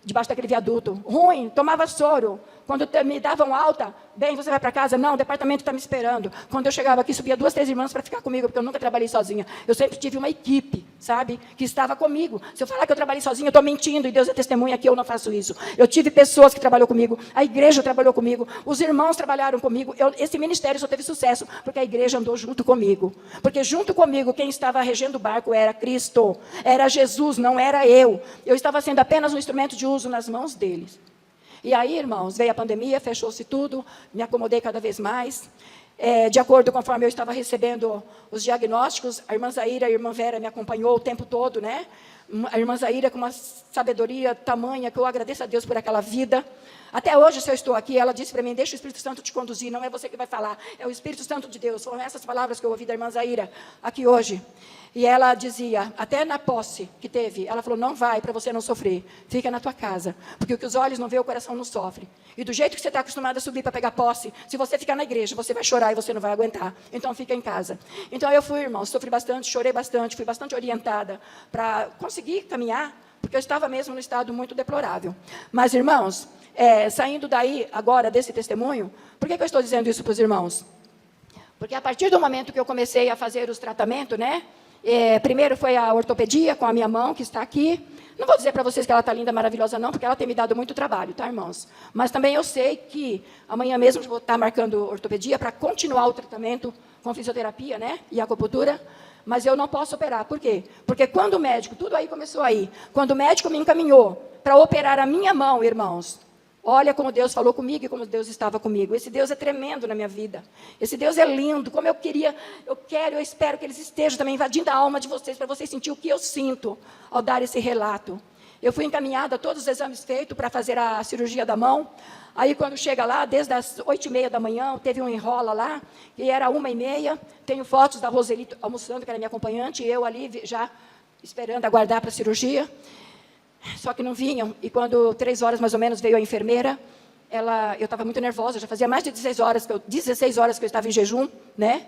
debaixo daquele viaduto, ruim, tomava soro. Quando me davam alta, bem, você vai para casa? Não, o departamento está me esperando. Quando eu chegava aqui, subia 2, 3 irmãs para ficar comigo, porque eu nunca trabalhei sozinha. Eu sempre tive uma equipe, sabe, que estava comigo. Se eu falar que eu trabalhei sozinha, eu estou mentindo, e Deus é testemunha que eu não faço isso. Eu tive pessoas que trabalhou comigo, a igreja trabalhou comigo, os irmãos trabalharam comigo. Esse ministério só teve sucesso, porque a igreja andou junto comigo. Porque junto comigo, quem estava regendo o barco era Cristo, era Jesus, não era eu. Eu estava sendo apenas um instrumento de uso nas mãos deles. E aí, irmãos, veio a pandemia, fechou-se tudo, me acomodei cada vez mais. De acordo conforme eu estava recebendo os diagnósticos, a irmã Zaira e a irmã Vera me acompanhou o tempo todo, né? A irmã Zaira com uma sabedoria tamanha, que eu agradeço a Deus por aquela vida. Até hoje, se eu estou aqui, ela disse para mim, deixa o Espírito Santo te conduzir, não é você que vai falar, é o Espírito Santo de Deus. Foram essas palavras que eu ouvi da irmã Zaira aqui hoje. E ela dizia, até na posse que teve, ela falou, não vai para você não sofrer, fica na tua casa, porque o que os olhos não vê, o coração não sofre. E do jeito que você está acostumado a subir para pegar posse, se você ficar na igreja, você vai chorar e você não vai aguentar. Então, fica em casa. Então, eu fui, irmãos, sofri bastante, chorei bastante, fui bastante orientada para conseguir caminhar, porque eu estava mesmo no estado muito deplorável. Mas, irmãos, saindo daí, agora, desse testemunho, por que eu estou dizendo isso para os irmãos? Porque a partir do momento que eu comecei a fazer os tratamentos, né? Primeiro foi a ortopedia com a minha mão, que está aqui. Não vou dizer para vocês que ela está linda, maravilhosa, não, porque ela tem me dado muito trabalho, tá, irmãos? Mas também eu sei que amanhã mesmo vou estar marcando ortopedia para continuar o tratamento com fisioterapia, né? E acupuntura. Mas eu não posso operar. Por quê? Porque quando o médico, tudo aí começou aí, quando o médico me encaminhou para operar a minha mão, irmãos, Olha como Deus falou comigo e como Deus estava comigo. Esse Deus é tremendo na minha vida. Esse Deus é lindo. Como eu queria, eu espero que eles estejam também invadindo a alma de vocês, para vocês sentirem o que eu sinto ao dar esse relato. Eu fui encaminhada, todos os exames feitos para fazer a cirurgia da mão. Aí, quando chega lá, desde as 8h30 da manhã, teve um enrola lá, e era 1h30. Tenho fotos da Roseli almoçando, que era minha acompanhante, e eu ali já esperando aguardar para a cirurgia. Só que não vinham, e quando 3 horas mais ou menos veio a enfermeira, eu estava muito nervosa, já fazia mais de 16 horas que eu estava em jejum, né?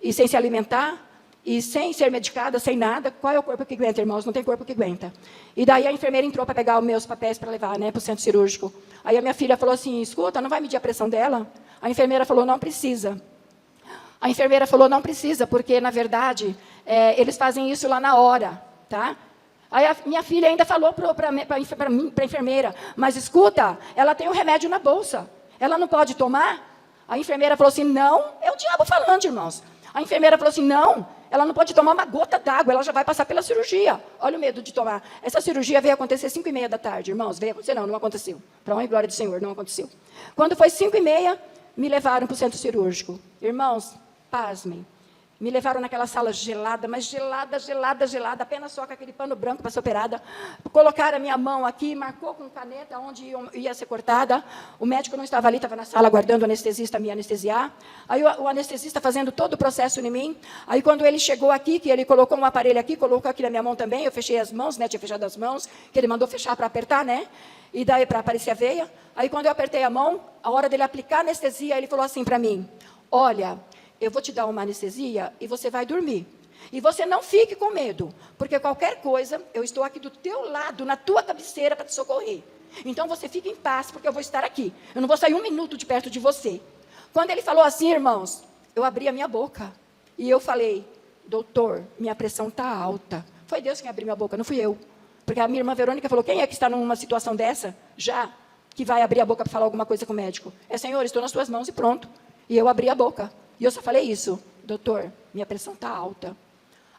E sem se alimentar, e sem ser medicada, sem nada. Qual é o corpo que aguenta, irmãos? Não tem corpo que aguenta. E daí a enfermeira entrou para pegar os meus papéis para levar, né, para o centro cirúrgico. Aí a minha filha falou assim, escuta, não vai medir a pressão dela? A enfermeira falou, não precisa. A enfermeira falou, não precisa, porque, na verdade, eles fazem isso lá na hora, tá? Aí a minha filha ainda falou para a enfermeira, mas escuta, ela tem o remédio na bolsa, ela não pode tomar? A enfermeira falou assim, não, é o diabo falando, irmãos. A enfermeira falou assim, não, ela não pode tomar uma gota d'água, ela já vai passar pela cirurgia. Olha o medo de tomar. Essa cirurgia veio acontecer 5h30 da tarde, irmãos. Veio acontecer, não aconteceu. Para honra e glória do Senhor, não aconteceu. Quando foi 5h30, me levaram para o centro cirúrgico. Irmãos, pasmem. Me levaram naquela sala gelada, mas gelada, apenas só com aquele pano branco para ser operada. Colocaram a minha mão aqui, marcou com caneta onde ia ser cortada. O médico não estava ali, estava na sala aguardando o anestesista me anestesiar. Aí o anestesista fazendo todo o processo em mim. Aí quando ele chegou aqui, que ele colocou um aparelho aqui, colocou aqui na minha mão também, eu fechei as mãos, né, tinha fechado as mãos, que ele mandou fechar para apertar, né? E daí para aparecer a veia. Aí quando eu apertei a mão, a hora dele aplicar a anestesia, ele falou assim para mim, olha, eu vou te dar uma anestesia e você vai dormir. E você não fique com medo, porque qualquer coisa, eu estou aqui do teu lado, na tua cabeceira, para te socorrer. Então você fique em paz, porque eu vou estar aqui. Eu não vou sair 1 minuto de perto de você. Quando ele falou assim, irmãos, eu abri a minha boca. E eu falei, doutor, minha pressão está alta. Foi Deus quem abriu minha boca, não fui eu. Porque a minha irmã Verônica falou, quem é que está numa situação dessa, já, que vai abrir a boca para falar alguma coisa com o médico? Senhor, estou nas tuas mãos e pronto. E eu abri a boca. E eu só falei isso, doutor, minha pressão está alta.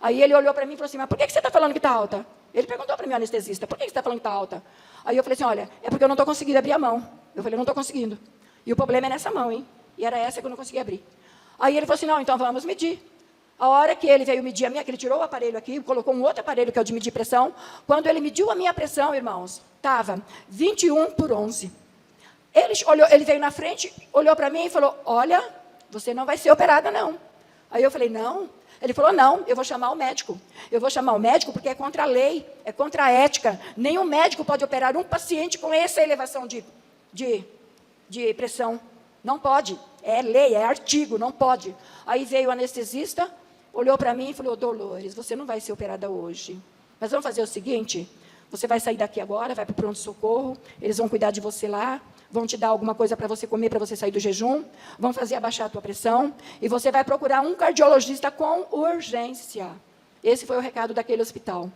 Aí ele olhou para mim e falou assim, mas por que você está falando que está alta? Ele perguntou para o meu anestesista, por que você está falando que está alta? Aí eu falei assim, olha, é porque eu não estou conseguindo abrir a mão. Eu falei, não estou conseguindo. E o problema é nessa mão, hein? E era essa que eu não conseguia abrir. Aí ele falou assim, não, então vamos medir. A hora que ele veio medir a minha, que ele tirou o aparelho aqui, colocou um outro aparelho que é o de medir pressão, quando ele mediu a minha pressão, irmãos, estava 21/11. Ele veio na frente, olhou para mim e falou, olha, você não vai ser operada, não. Aí eu falei, não. Ele falou, não, eu vou chamar o médico. Eu vou chamar o médico porque é contra a lei, é contra a ética. Nenhum médico pode operar um paciente com essa elevação de pressão. Não pode. É lei, é artigo, não pode. Aí veio o anestesista, olhou para mim e falou, Dolores, você não vai ser operada hoje. Mas vamos fazer o seguinte, você vai sair daqui agora, vai para o pronto-socorro, eles vão cuidar de você lá, vão te dar alguma coisa para você comer, para você sair do jejum, vão fazer abaixar a tua pressão, e você vai procurar um cardiologista com urgência. Esse foi o recado daquele hospital.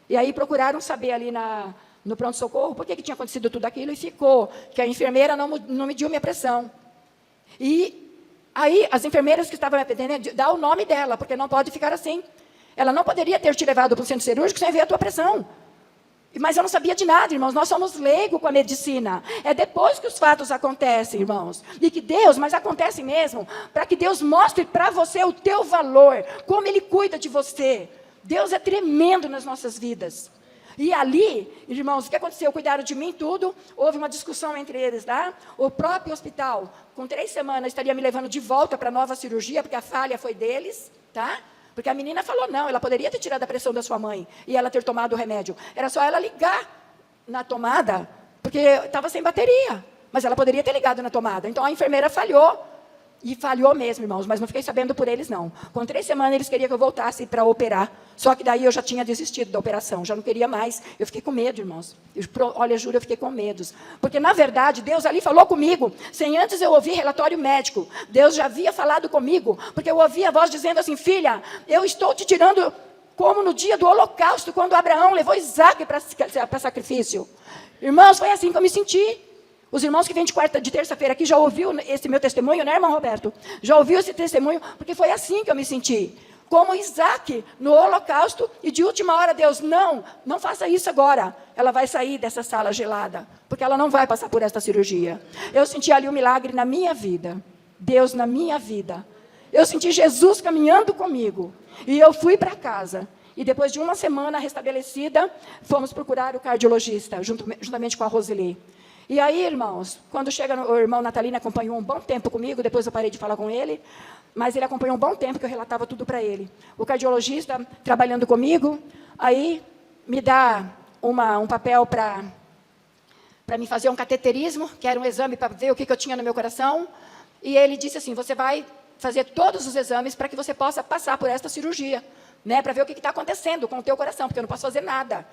E aí procuraram saber ali no pronto-socorro por que tinha acontecido tudo aquilo, e ficou que a enfermeira não mediu minha pressão. E aí as enfermeiras que estavam me atendendo, dá o nome dela, porque não pode ficar assim. Ela não poderia ter te levado para o centro cirúrgico sem ver a tua pressão. Mas eu não sabia de nada, irmãos. Nós somos leigos com a medicina. É depois que os fatos acontecem, irmãos. E que Deus, mas acontece mesmo, para que Deus mostre para você o teu valor, como Ele cuida de você. Deus é tremendo nas nossas vidas. E ali, irmãos, o que aconteceu? Cuidaram de mim tudo, houve uma discussão entre eles, tá? O próprio hospital, com 3 semanas, estaria me levando de volta para a nova cirurgia, porque a falha foi deles, tá? Porque a menina falou, não, ela poderia ter tirado a pressão da sua mãe e ela ter tomado o remédio. Era só ela ligar na tomada, porque estava sem bateria. Mas ela poderia ter ligado na tomada. Então, a enfermeira falhou. E falhou mesmo, irmãos, mas não fiquei sabendo por eles, não. Com 3 semanas, eles queriam que eu voltasse para operar. Só que daí eu já tinha desistido da operação, já não queria mais. Eu fiquei com medo, irmãos. Olha, juro, eu fiquei com medos. Porque, na verdade, Deus ali falou comigo, sem antes eu ouvir relatório médico. Deus já havia falado comigo, porque eu ouvi a voz dizendo assim, filha, eu estou te tirando como no dia do holocausto, quando Abraão levou Isaac para sacrifício. Irmãos, foi assim que eu me senti. Os irmãos que vêm de terça-feira aqui já ouviu esse meu testemunho, né, irmão Roberto? Já ouviu esse testemunho? Porque foi assim que eu me senti. como Isaac no holocausto, e de última hora Deus, não faça isso agora. Ela vai sair dessa sala gelada, porque ela não vai passar por esta cirurgia. Eu senti ali um milagre na minha vida, Deus na minha vida. Eu senti Jesus caminhando comigo, e eu fui para casa. E depois de uma semana restabelecida, fomos procurar o cardiologista, juntamente com a Roseli. E aí, irmãos, quando chega o irmão Natalino, acompanhou um bom tempo comigo, depois eu parei de falar com ele, mas ele acompanhou um bom tempo, que eu relatava tudo para ele. O cardiologista, trabalhando comigo, aí me dá um papel para me fazer um cateterismo, que era um exame para ver o que eu tinha no meu coração, e ele disse assim, você vai fazer todos os exames para que você possa passar por esta cirurgia, né, para ver o que está acontecendo com o teu coração, porque eu não posso fazer nada,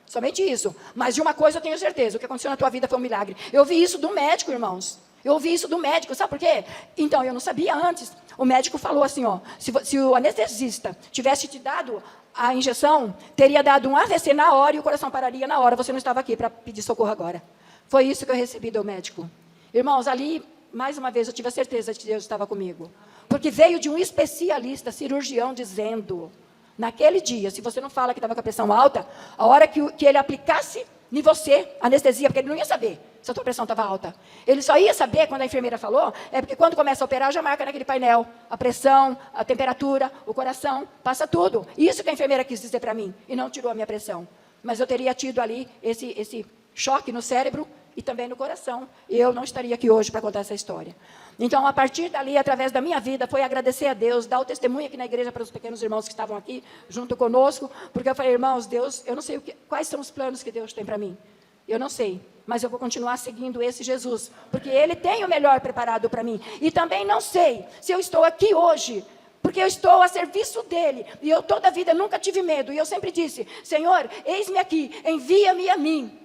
somente isso. Mas de uma coisa eu tenho certeza, o que aconteceu na tua vida foi um milagre. Eu ouvi isso do médico, irmãos. Eu ouvi isso do médico, sabe por quê? Então, eu não sabia antes. O médico falou assim, ó, se o anestesista tivesse te dado a injeção, teria dado um AVC na hora e o coração pararia na hora. Você não estava aqui para pedir socorro agora. Foi isso que eu recebi do médico. Irmãos, ali, mais uma vez, eu tive a certeza de que Deus estava comigo. Porque veio de um especialista, cirurgião, dizendo, naquele dia, se você não fala que estava com a pressão alta, a hora que ele aplicasse em você, anestesia, porque ele não ia saber se a tua pressão estava alta. Ele só ia saber, quando a enfermeira falou, porque quando começa a operar, já marca naquele painel a pressão, a temperatura, o coração, passa tudo. Isso que a enfermeira quis dizer para mim, e não tirou a minha pressão. Mas eu teria tido ali esse choque no cérebro e também no coração. E eu não estaria aqui hoje para contar essa história. Então, a partir dali, através da minha vida, foi agradecer a Deus, dar o testemunho aqui na igreja para os pequenos irmãos que estavam aqui, junto conosco, porque eu falei, irmãos, Deus, eu não sei quais são os planos que Deus tem para mim. Eu não sei, mas eu vou continuar seguindo esse Jesus, porque Ele tem o melhor preparado para mim. E também não sei se eu estou aqui hoje, porque eu estou a serviço dEle, e eu toda a vida nunca tive medo, e eu sempre disse, Senhor, eis-me aqui, envia-me a mim.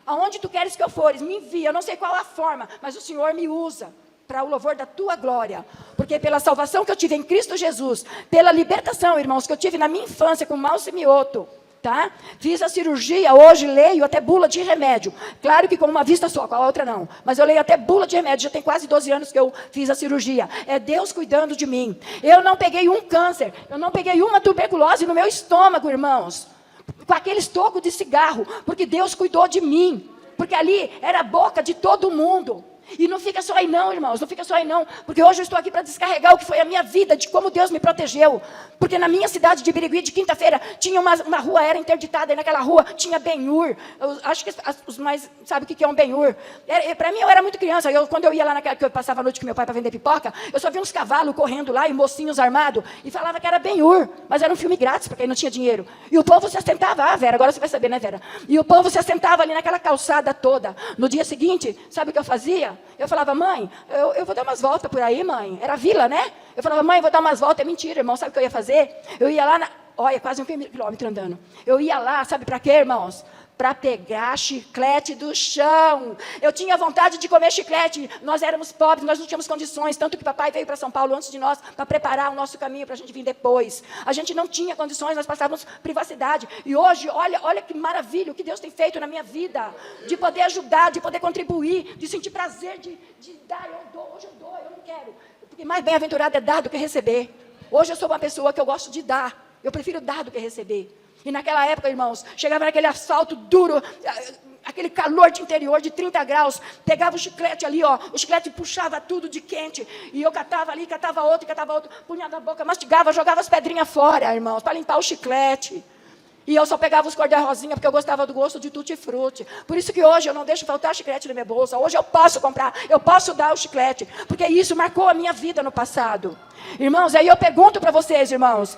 Aonde Tu queres que eu fores, me envia, eu não sei qual a forma, mas o Senhor me usa para o louvor da Tua glória, porque pela salvação que eu tive em Cristo Jesus, pela libertação, irmãos, que eu tive na minha infância com mau semioto, tá? Fiz a cirurgia, hoje leio até bula de remédio, claro que com uma vista só, com a outra não, mas eu leio até bula de remédio, já tem quase 12 anos que eu fiz a cirurgia, é Deus cuidando de mim. Eu não peguei um câncer, eu não peguei uma tuberculose no meu estômago, irmãos, com aquele estoco de cigarro, porque Deus cuidou de mim, porque ali era a boca de todo mundo. E não fica só aí não, irmãos, não fica só aí não, porque hoje eu estou aqui para descarregar o que foi a minha vida, de como Deus me protegeu, porque na minha cidade de Birigui, de quinta-feira, tinha uma rua, era interditada, e naquela rua tinha Ben-Hur, acho que os mais, sabe o que é um Ben-Hur? Para mim, eu era muito criança, quando eu ia lá naquela, que eu passava a noite com meu pai para vender pipoca, eu só via uns cavalos correndo lá, e mocinhos armados, e falava que era Ben-Hur, mas era um filme grátis, porque aí não tinha dinheiro, e o povo se assentava, Vera, agora você vai saber, né, Vera? E o povo se assentava ali naquela calçada toda. No dia seguinte, sabe o que eu fazia? Eu falava, mãe, eu vou dar umas voltas por aí, mãe. Era vila, né? Eu falava, mãe, vou dar umas voltas. É mentira, irmão. Sabe o que eu ia fazer? Eu ia lá, olha, quase 1 quilômetro andando. Eu ia lá, sabe para quê, irmãos? Para pegar chiclete do chão. Eu tinha vontade de comer chiclete. Nós éramos pobres, nós não tínhamos condições. Tanto que papai veio para São Paulo antes de nós, para preparar o nosso caminho para a gente vir depois. A gente não tinha condições, nós passávamos privacidade. E hoje, olha que maravilha o que Deus tem feito na minha vida. De poder ajudar, de poder contribuir, de sentir prazer, de dar. Eu dou, hoje eu dou, eu não quero. Porque mais bem-aventurado é dar do que receber. Hoje eu sou uma pessoa que eu gosto de dar. Eu prefiro dar do que receber. E naquela época, irmãos, chegava naquele asfalto duro, aquele calor de interior de 30 graus, pegava o chiclete ali, ó, o chiclete puxava tudo de quente, e eu catava ali, catava outro, punha na boca, mastigava, jogava as pedrinhas fora, irmãos, para limpar o chiclete. E eu só pegava os cor-de-rosinha porque eu gostava do gosto de tutti-frutti. Por isso que hoje eu não deixo faltar chiclete na minha bolsa. Hoje eu posso comprar, eu posso dar o chiclete, porque isso marcou a minha vida no passado. Irmãos, aí eu pergunto para vocês, irmãos,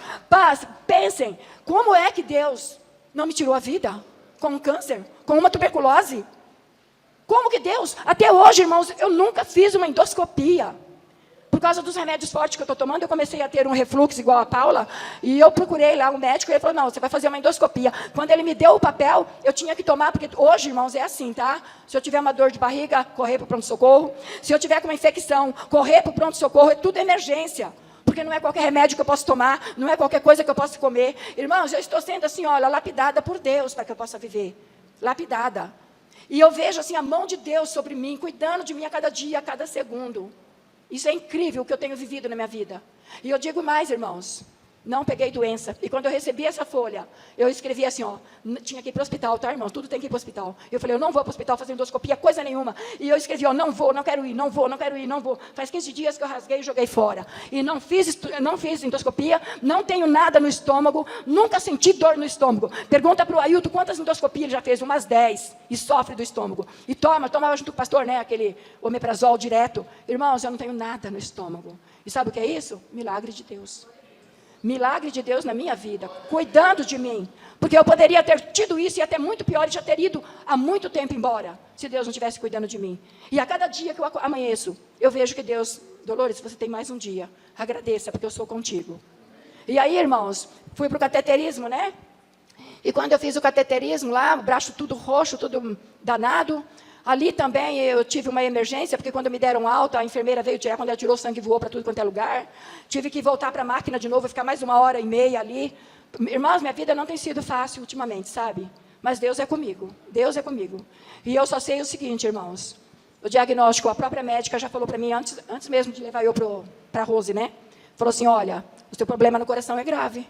pensem, como é que Deus não me tirou a vida? Com um câncer? Com uma tuberculose? Como que Deus? Até hoje, irmãos, eu nunca fiz uma endoscopia. Por causa dos remédios fortes que eu estou tomando, eu comecei a ter um refluxo igual a Paula, e eu procurei lá um médico, e ele falou, não, você vai fazer uma endoscopia. Quando ele me deu o papel, eu tinha que tomar, porque hoje, irmãos, é assim, tá? Se eu tiver uma dor de barriga, correr para o pronto-socorro. Se eu tiver com uma infecção, correr para o pronto-socorro, é tudo emergência. Porque não é qualquer remédio que eu posso tomar, não é qualquer coisa que eu posso comer. Irmãos, eu estou sendo assim, olha, lapidada por Deus para que eu possa viver. Lapidada. E eu vejo assim a mão de Deus sobre mim, cuidando de mim a cada dia, a cada segundo. Isso é incrível o que eu tenho vivido na minha vida. E eu digo mais, irmãos, Não peguei doença. E quando eu recebi essa folha, eu escrevi assim, ó, tinha que ir para o hospital, tá, irmãos? Tudo tem que ir para o hospital. Eu falei, eu não vou para o hospital fazer endoscopia, coisa nenhuma. E eu escrevi, ó, não vou, não quero ir, não vou, não quero ir, não vou. Faz 15 dias que eu rasguei e joguei fora. E não fiz endoscopia, não tenho nada no estômago, nunca senti dor no estômago. Pergunta para o Ailton quantas endoscopias ele já fez, umas 10, e sofre do estômago. E tomava junto com o pastor, né, aquele omeprazol direto. Irmãos, eu não tenho nada no estômago. E sabe o que é isso? Milagre de Deus. Milagre de Deus na minha vida, cuidando de mim. Porque eu poderia ter tido isso e até muito pior, e já ter ido há muito tempo embora, se Deus não estivesse cuidando de mim. E a cada dia que eu amanheço, eu vejo que Deus, Dolores, você tem mais um dia, agradeça, porque eu sou contigo. E aí, irmãos, fui para o cateterismo, né? E quando eu fiz o cateterismo lá, o braço tudo roxo, tudo danado. Ali também eu tive uma emergência, porque quando me deram alta, a enfermeira veio tirar, quando ela tirou o sangue, voou para tudo quanto é lugar. Tive que voltar para a máquina de novo, ficar mais 1h30 ali. Irmãos, minha vida não tem sido fácil ultimamente, sabe? Mas Deus é comigo, Deus é comigo. E eu só sei o seguinte, irmãos, o diagnóstico, a própria médica já falou para mim, antes mesmo de levar eu para a Rose, né? Falou assim, olha, o seu problema no coração é grave.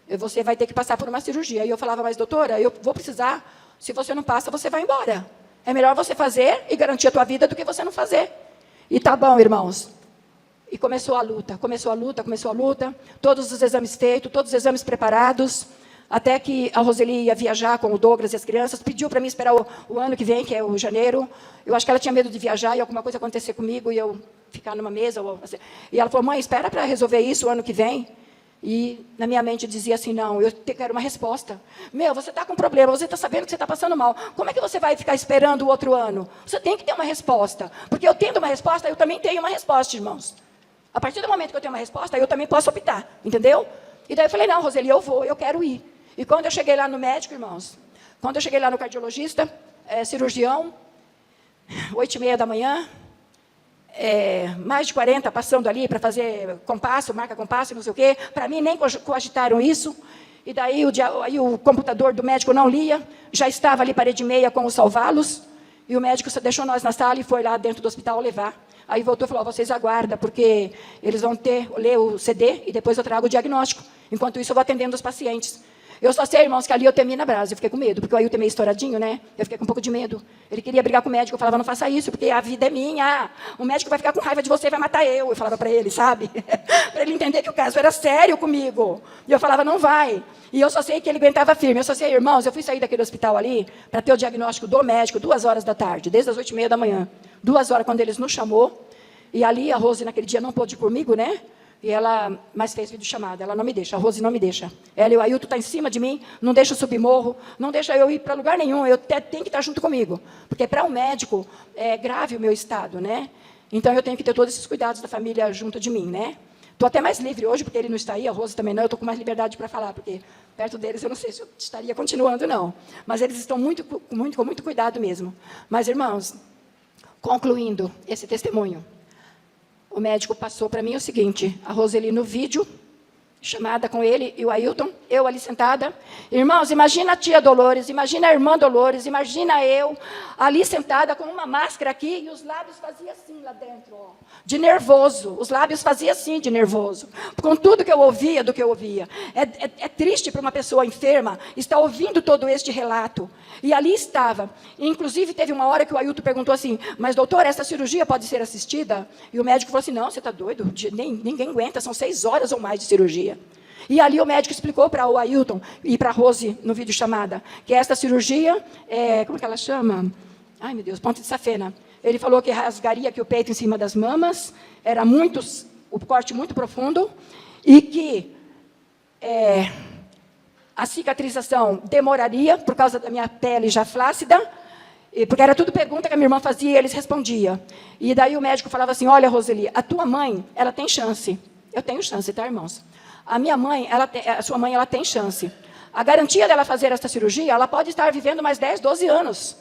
Você vai ter que passar por uma cirurgia. E eu falava, mas doutora, eu vou precisar, se você não passa, você vai embora. É melhor você fazer e garantir a tua vida do que você não fazer. E tá bom, irmãos. E começou a luta. Todos os exames feitos, todos os exames preparados. Até que a Roseli ia viajar com o Douglas e as crianças. Pediu para mim esperar o ano que vem, que é o janeiro. Eu acho que ela tinha medo de viajar e alguma coisa acontecer comigo e eu ficar numa mesa. E ela falou, mãe, espera para resolver isso o ano que vem. E na minha mente dizia assim, não, eu quero uma resposta. Você está com problema, você está sabendo que você está passando mal. Como é que você vai ficar esperando o outro ano? Você tem que ter uma resposta. Porque eu tendo uma resposta, eu também tenho uma resposta, irmãos. A partir do momento que eu tenho uma resposta, eu também posso optar, entendeu? E daí eu falei, não, Roseli, eu quero ir. E quando eu cheguei lá no médico, irmãos, quando eu cheguei lá no cardiologista, cirurgião, 8h30 da manhã, mais de 40 passando ali para fazer compasso, marca compasso, não sei o quê. Para mim, nem cogitaram isso. E daí aí o computador do médico não lia, já estava ali parede e meia com os salvá-los. E o médico só deixou nós na sala e foi lá dentro do hospital levar. Aí voltou e falou, vocês aguardam, porque eles vão ler o CD e depois eu trago o diagnóstico. Enquanto isso, eu vou atendendo os pacientes. Eu só sei, irmãos, que ali eu temi na brasa. Eu fiquei com medo, porque o Ailton é meio estouradinho, né? Eu fiquei com um pouco de medo. Ele queria brigar com o médico. Eu falava, não faça isso, porque a vida é minha. O médico vai ficar com raiva de você e vai matar eu. Eu falava para ele, sabe? Para ele entender que o caso era sério comigo. E eu falava, não vai. E eu só sei que ele aguentava firme. Eu só sei, irmãos, eu fui sair daquele hospital ali para ter o diagnóstico do médico 2h da tarde, desde as 8h30 da manhã. 2h, quando eles nos chamou. E ali a Rose, naquele dia, não pôde ir comigo, né? E ela, mas fez videochamada, ela não me deixa, a Rose não me deixa. Ela e o Ailton estão em cima de mim, não deixa eu subir morro, não deixa eu ir para lugar nenhum, eu tenho que estar junto comigo. Porque para um médico é grave o meu estado, né? Então eu tenho que ter todos esses cuidados da família junto de mim, né? Estou até mais livre hoje, porque ele não está aí, a Rose também não, eu estou com mais liberdade para falar, porque perto deles eu não sei se eu estaria continuando, não. Mas eles estão com muito cuidado mesmo. Mas, irmãos, concluindo esse testemunho, o médico passou para mim o seguinte, a Roseli no vídeo, chamada com ele e o Ailton, eu ali sentada. Irmãos, imagina a tia Dolores, imagina a irmã Dolores, imagina eu ali sentada com uma máscara aqui e os lábios faziam assim lá dentro, ó, de nervoso. Os lábios faziam assim de nervoso, com tudo que eu ouvia do que eu ouvia. É triste para uma pessoa enferma estar ouvindo todo este relato. E ali estava. Inclusive, teve uma hora que o Ailton perguntou assim, mas doutor, essa cirurgia pode ser assistida? E o médico falou assim, não, você está doido? Ninguém aguenta, são 6 horas ou mais de cirurgia. E ali o médico explicou para o Ailton e para a Rose, no vídeo chamada, que esta cirurgia, como que ela chama? Ai, meu Deus, ponte de safena. Ele falou que rasgaria aqui o peito em cima das mamas, era o corte muito profundo, e que a cicatrização demoraria, por causa da minha pele já flácida, porque era tudo pergunta que a minha irmã fazia e eles respondiam. E daí o médico falava assim, olha, Roseli, a tua mãe, ela tem chance. Eu tenho chance, tá, irmãos? A minha mãe, a sua mãe, ela tem chance. A garantia dela fazer essa cirurgia, ela pode estar vivendo mais 10, 12 anos.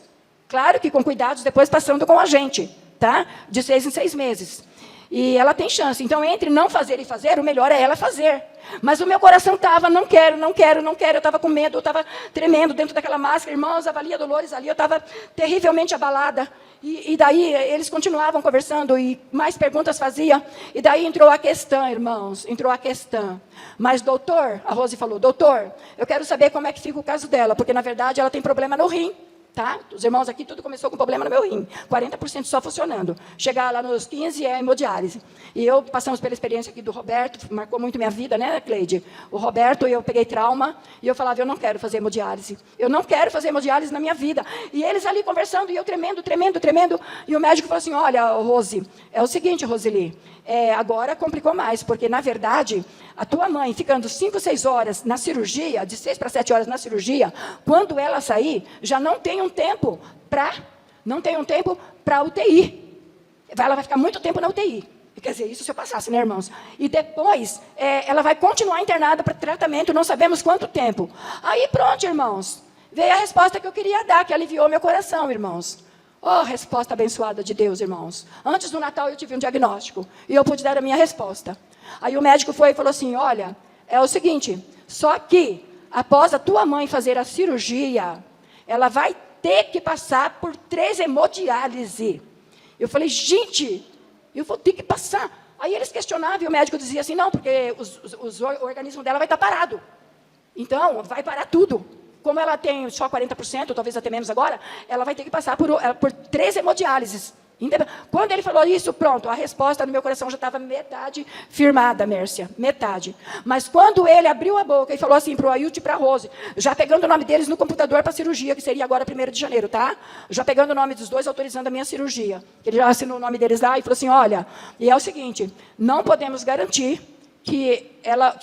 Claro que com cuidados, depois passando com a gente, tá? De 6 em 6 meses. E ela tem chance. Então, entre não fazer e fazer, o melhor é ela fazer. Mas o meu coração estava, não quero. Eu estava com medo, eu estava tremendo dentro daquela máscara. Irmãos, avalia Dolores ali, eu estava terrivelmente abalada. E daí, eles continuavam conversando e mais perguntas faziam. E daí entrou a questão, irmãos, entrou a questão. Mas, doutor, a Rose falou, doutor, eu quero saber como é que fica o caso dela, porque, na verdade, ela tem problema no rim. Tá? Os irmãos aqui, tudo começou com problema no meu rim. 40% só funcionando. Chegar lá nos 15 é hemodiálise. E eu, passamos pela experiência aqui do Roberto, marcou muito minha vida, né, Cleide? O Roberto, eu peguei trauma, e eu falava, eu não quero fazer hemodiálise. Eu não quero fazer hemodiálise na minha vida. E eles ali conversando, e eu tremendo. E o médico falou assim, olha, Rose, é o seguinte, Roseli, agora complicou mais, porque, na verdade, a tua mãe ficando 5, 6 horas na cirurgia, de 6 para 7 horas na cirurgia, quando ela sair, já não tem um tempo para UTI. Ela vai ficar muito tempo na UTI. Quer dizer, isso se eu passasse, né, irmãos? E depois, ela vai continuar internada para tratamento, não sabemos quanto tempo. Aí, pronto, irmãos. Veio a resposta que eu queria dar, que aliviou meu coração, irmãos. Oh, resposta abençoada de Deus, irmãos. Antes do Natal, eu tive um diagnóstico. E eu pude dar a minha resposta. Aí o médico foi e falou assim, olha, é o seguinte, só que, após a tua mãe fazer a cirurgia, ela vai ter que passar por 3 hemodiálise. Eu falei, gente, eu vou ter que passar. Aí eles questionavam e o médico dizia assim, não, porque o organismo dela vai estar parado. Então, vai parar tudo. Como ela tem só 40%, talvez até menos agora, ela vai ter que passar por 3 hemodiálises. Quando ele falou isso, pronto, a resposta no meu coração já estava metade firmada, Mércia, metade. Mas quando ele abriu a boca e falou assim para o Ailton e para a Rose, já pegando o nome deles no computador para a cirurgia, que seria agora 1º de janeiro, tá? Já pegando o nome dos dois, autorizando a minha cirurgia. Ele já assinou o nome deles lá e falou assim, olha, e é o seguinte, não podemos garantir que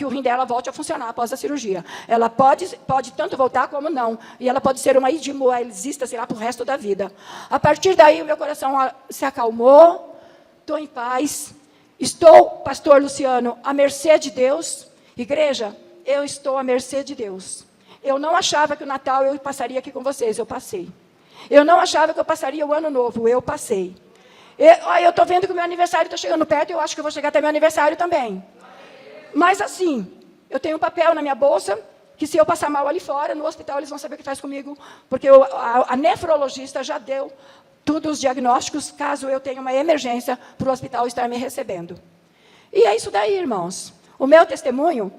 o rim dela volte a funcionar após a cirurgia. Ela pode tanto voltar como não. E ela pode ser uma hemodiálise, sei lá, para o resto da vida. A partir daí, o meu coração se acalmou, estou em paz. Estou, pastor Luciano, à mercê de Deus. Igreja, eu estou à mercê de Deus. Eu não achava que o Natal eu passaria aqui com vocês, eu passei. Eu não achava que eu passaria o Ano Novo, eu passei. Eu estou vendo que o meu aniversário está chegando perto, eu acho que eu vou chegar até meu aniversário também. Mas assim, eu tenho um papel na minha bolsa, que se eu passar mal ali fora, no hospital, eles vão saber o que faz comigo, porque a nefrologista já deu todos os diagnósticos, caso eu tenha uma emergência, para o hospital estar me recebendo. E é isso daí, irmãos. O meu testemunho,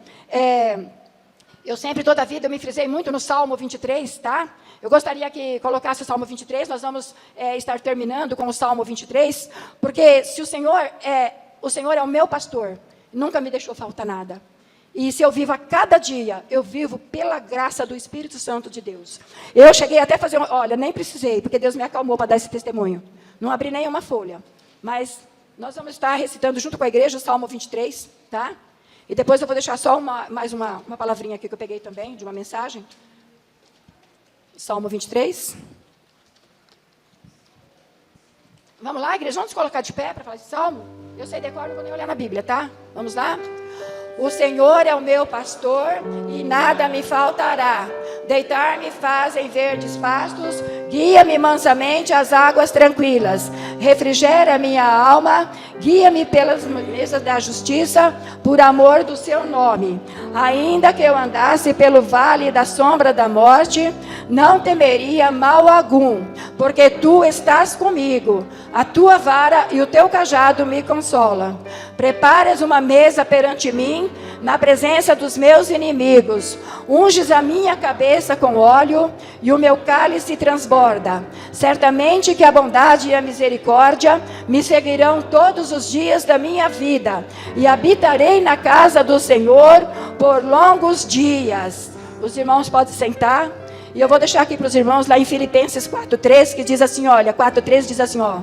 eu sempre, toda a vida, eu me frisei muito no Salmo 23, tá? Eu gostaria que colocasse o Salmo 23, nós vamos estar terminando com o Salmo 23, porque se o Senhor é o meu pastor, nunca me deixou faltar nada. E se eu vivo a cada dia, eu vivo pela graça do Espírito Santo de Deus. Eu cheguei até a fazer, olha, nem precisei, porque Deus me acalmou para dar esse testemunho. Não abri nenhuma folha. Mas nós vamos estar recitando junto com a igreja o Salmo 23, tá? E depois eu vou deixar só mais uma palavrinha aqui que eu peguei também, de uma mensagem. Salmo 23. Vamos lá, igreja? Vamos colocar de pé para falar esse salmo? Eu sei decor, não vou nem olhar na Bíblia, tá? Vamos lá? O Senhor é o meu pastor e nada me faltará. Deitar-me faz em verdes pastos, guia-me mansamente às águas tranquilas. Refrigera minha alma, guia-me pelas mesas da justiça, por amor do seu nome. Ainda que eu andasse pelo vale da sombra da morte, não temeria mal algum, porque tu estás comigo. A tua vara e o teu cajado me consolam. Preparas uma mesa perante mim, na presença dos meus inimigos. Unges a minha cabeça com óleo, e o meu cálice transborda. Certamente que a bondade e a misericórdia me seguirão todos os dias da minha vida, e habitarei na casa do Senhor por longos dias. Os irmãos podem sentar. E eu vou deixar aqui para os irmãos lá em Filipenses 4:3, que diz assim, olha, 4:3 diz assim, ó.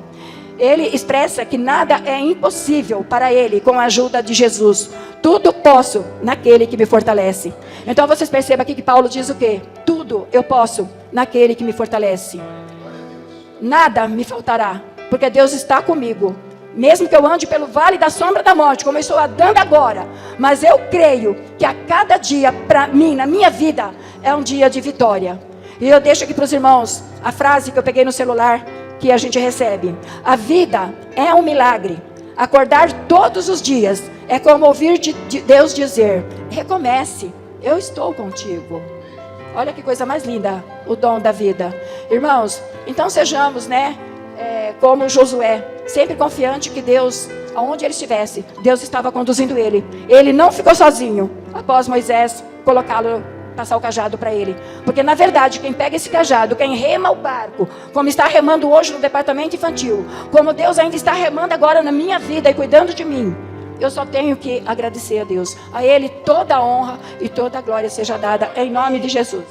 Ele expressa que nada é impossível para ele com a ajuda de Jesus. Tudo posso naquele que me fortalece. Então vocês percebam aqui que Paulo diz o quê? Tudo eu posso naquele que me fortalece. Nada me faltará, porque Deus está comigo. Mesmo que eu ande pelo vale da sombra da morte, como eu estou andando agora, mas eu creio que a cada dia, para mim, na minha vida, é um dia de vitória. E eu deixo aqui para os irmãos a frase que eu peguei no celular, que a gente recebe. A vida é um milagre. Acordar todos os dias é como ouvir de Deus dizer: recomece, eu estou contigo. Olha que coisa mais linda, o dom da vida. Irmãos, então sejamos, como Josué, sempre confiante que Deus, aonde ele estivesse, Deus estava conduzindo ele. Ele não ficou sozinho após Moisés passar o cajado para ele. Porque na verdade, quem pega esse cajado, quem rema o barco, como está remando hoje no departamento infantil, como Deus ainda está remando agora na minha vida e cuidando de mim, eu só tenho que agradecer a Deus. A Ele toda a honra e toda a glória seja dada em nome de Jesus.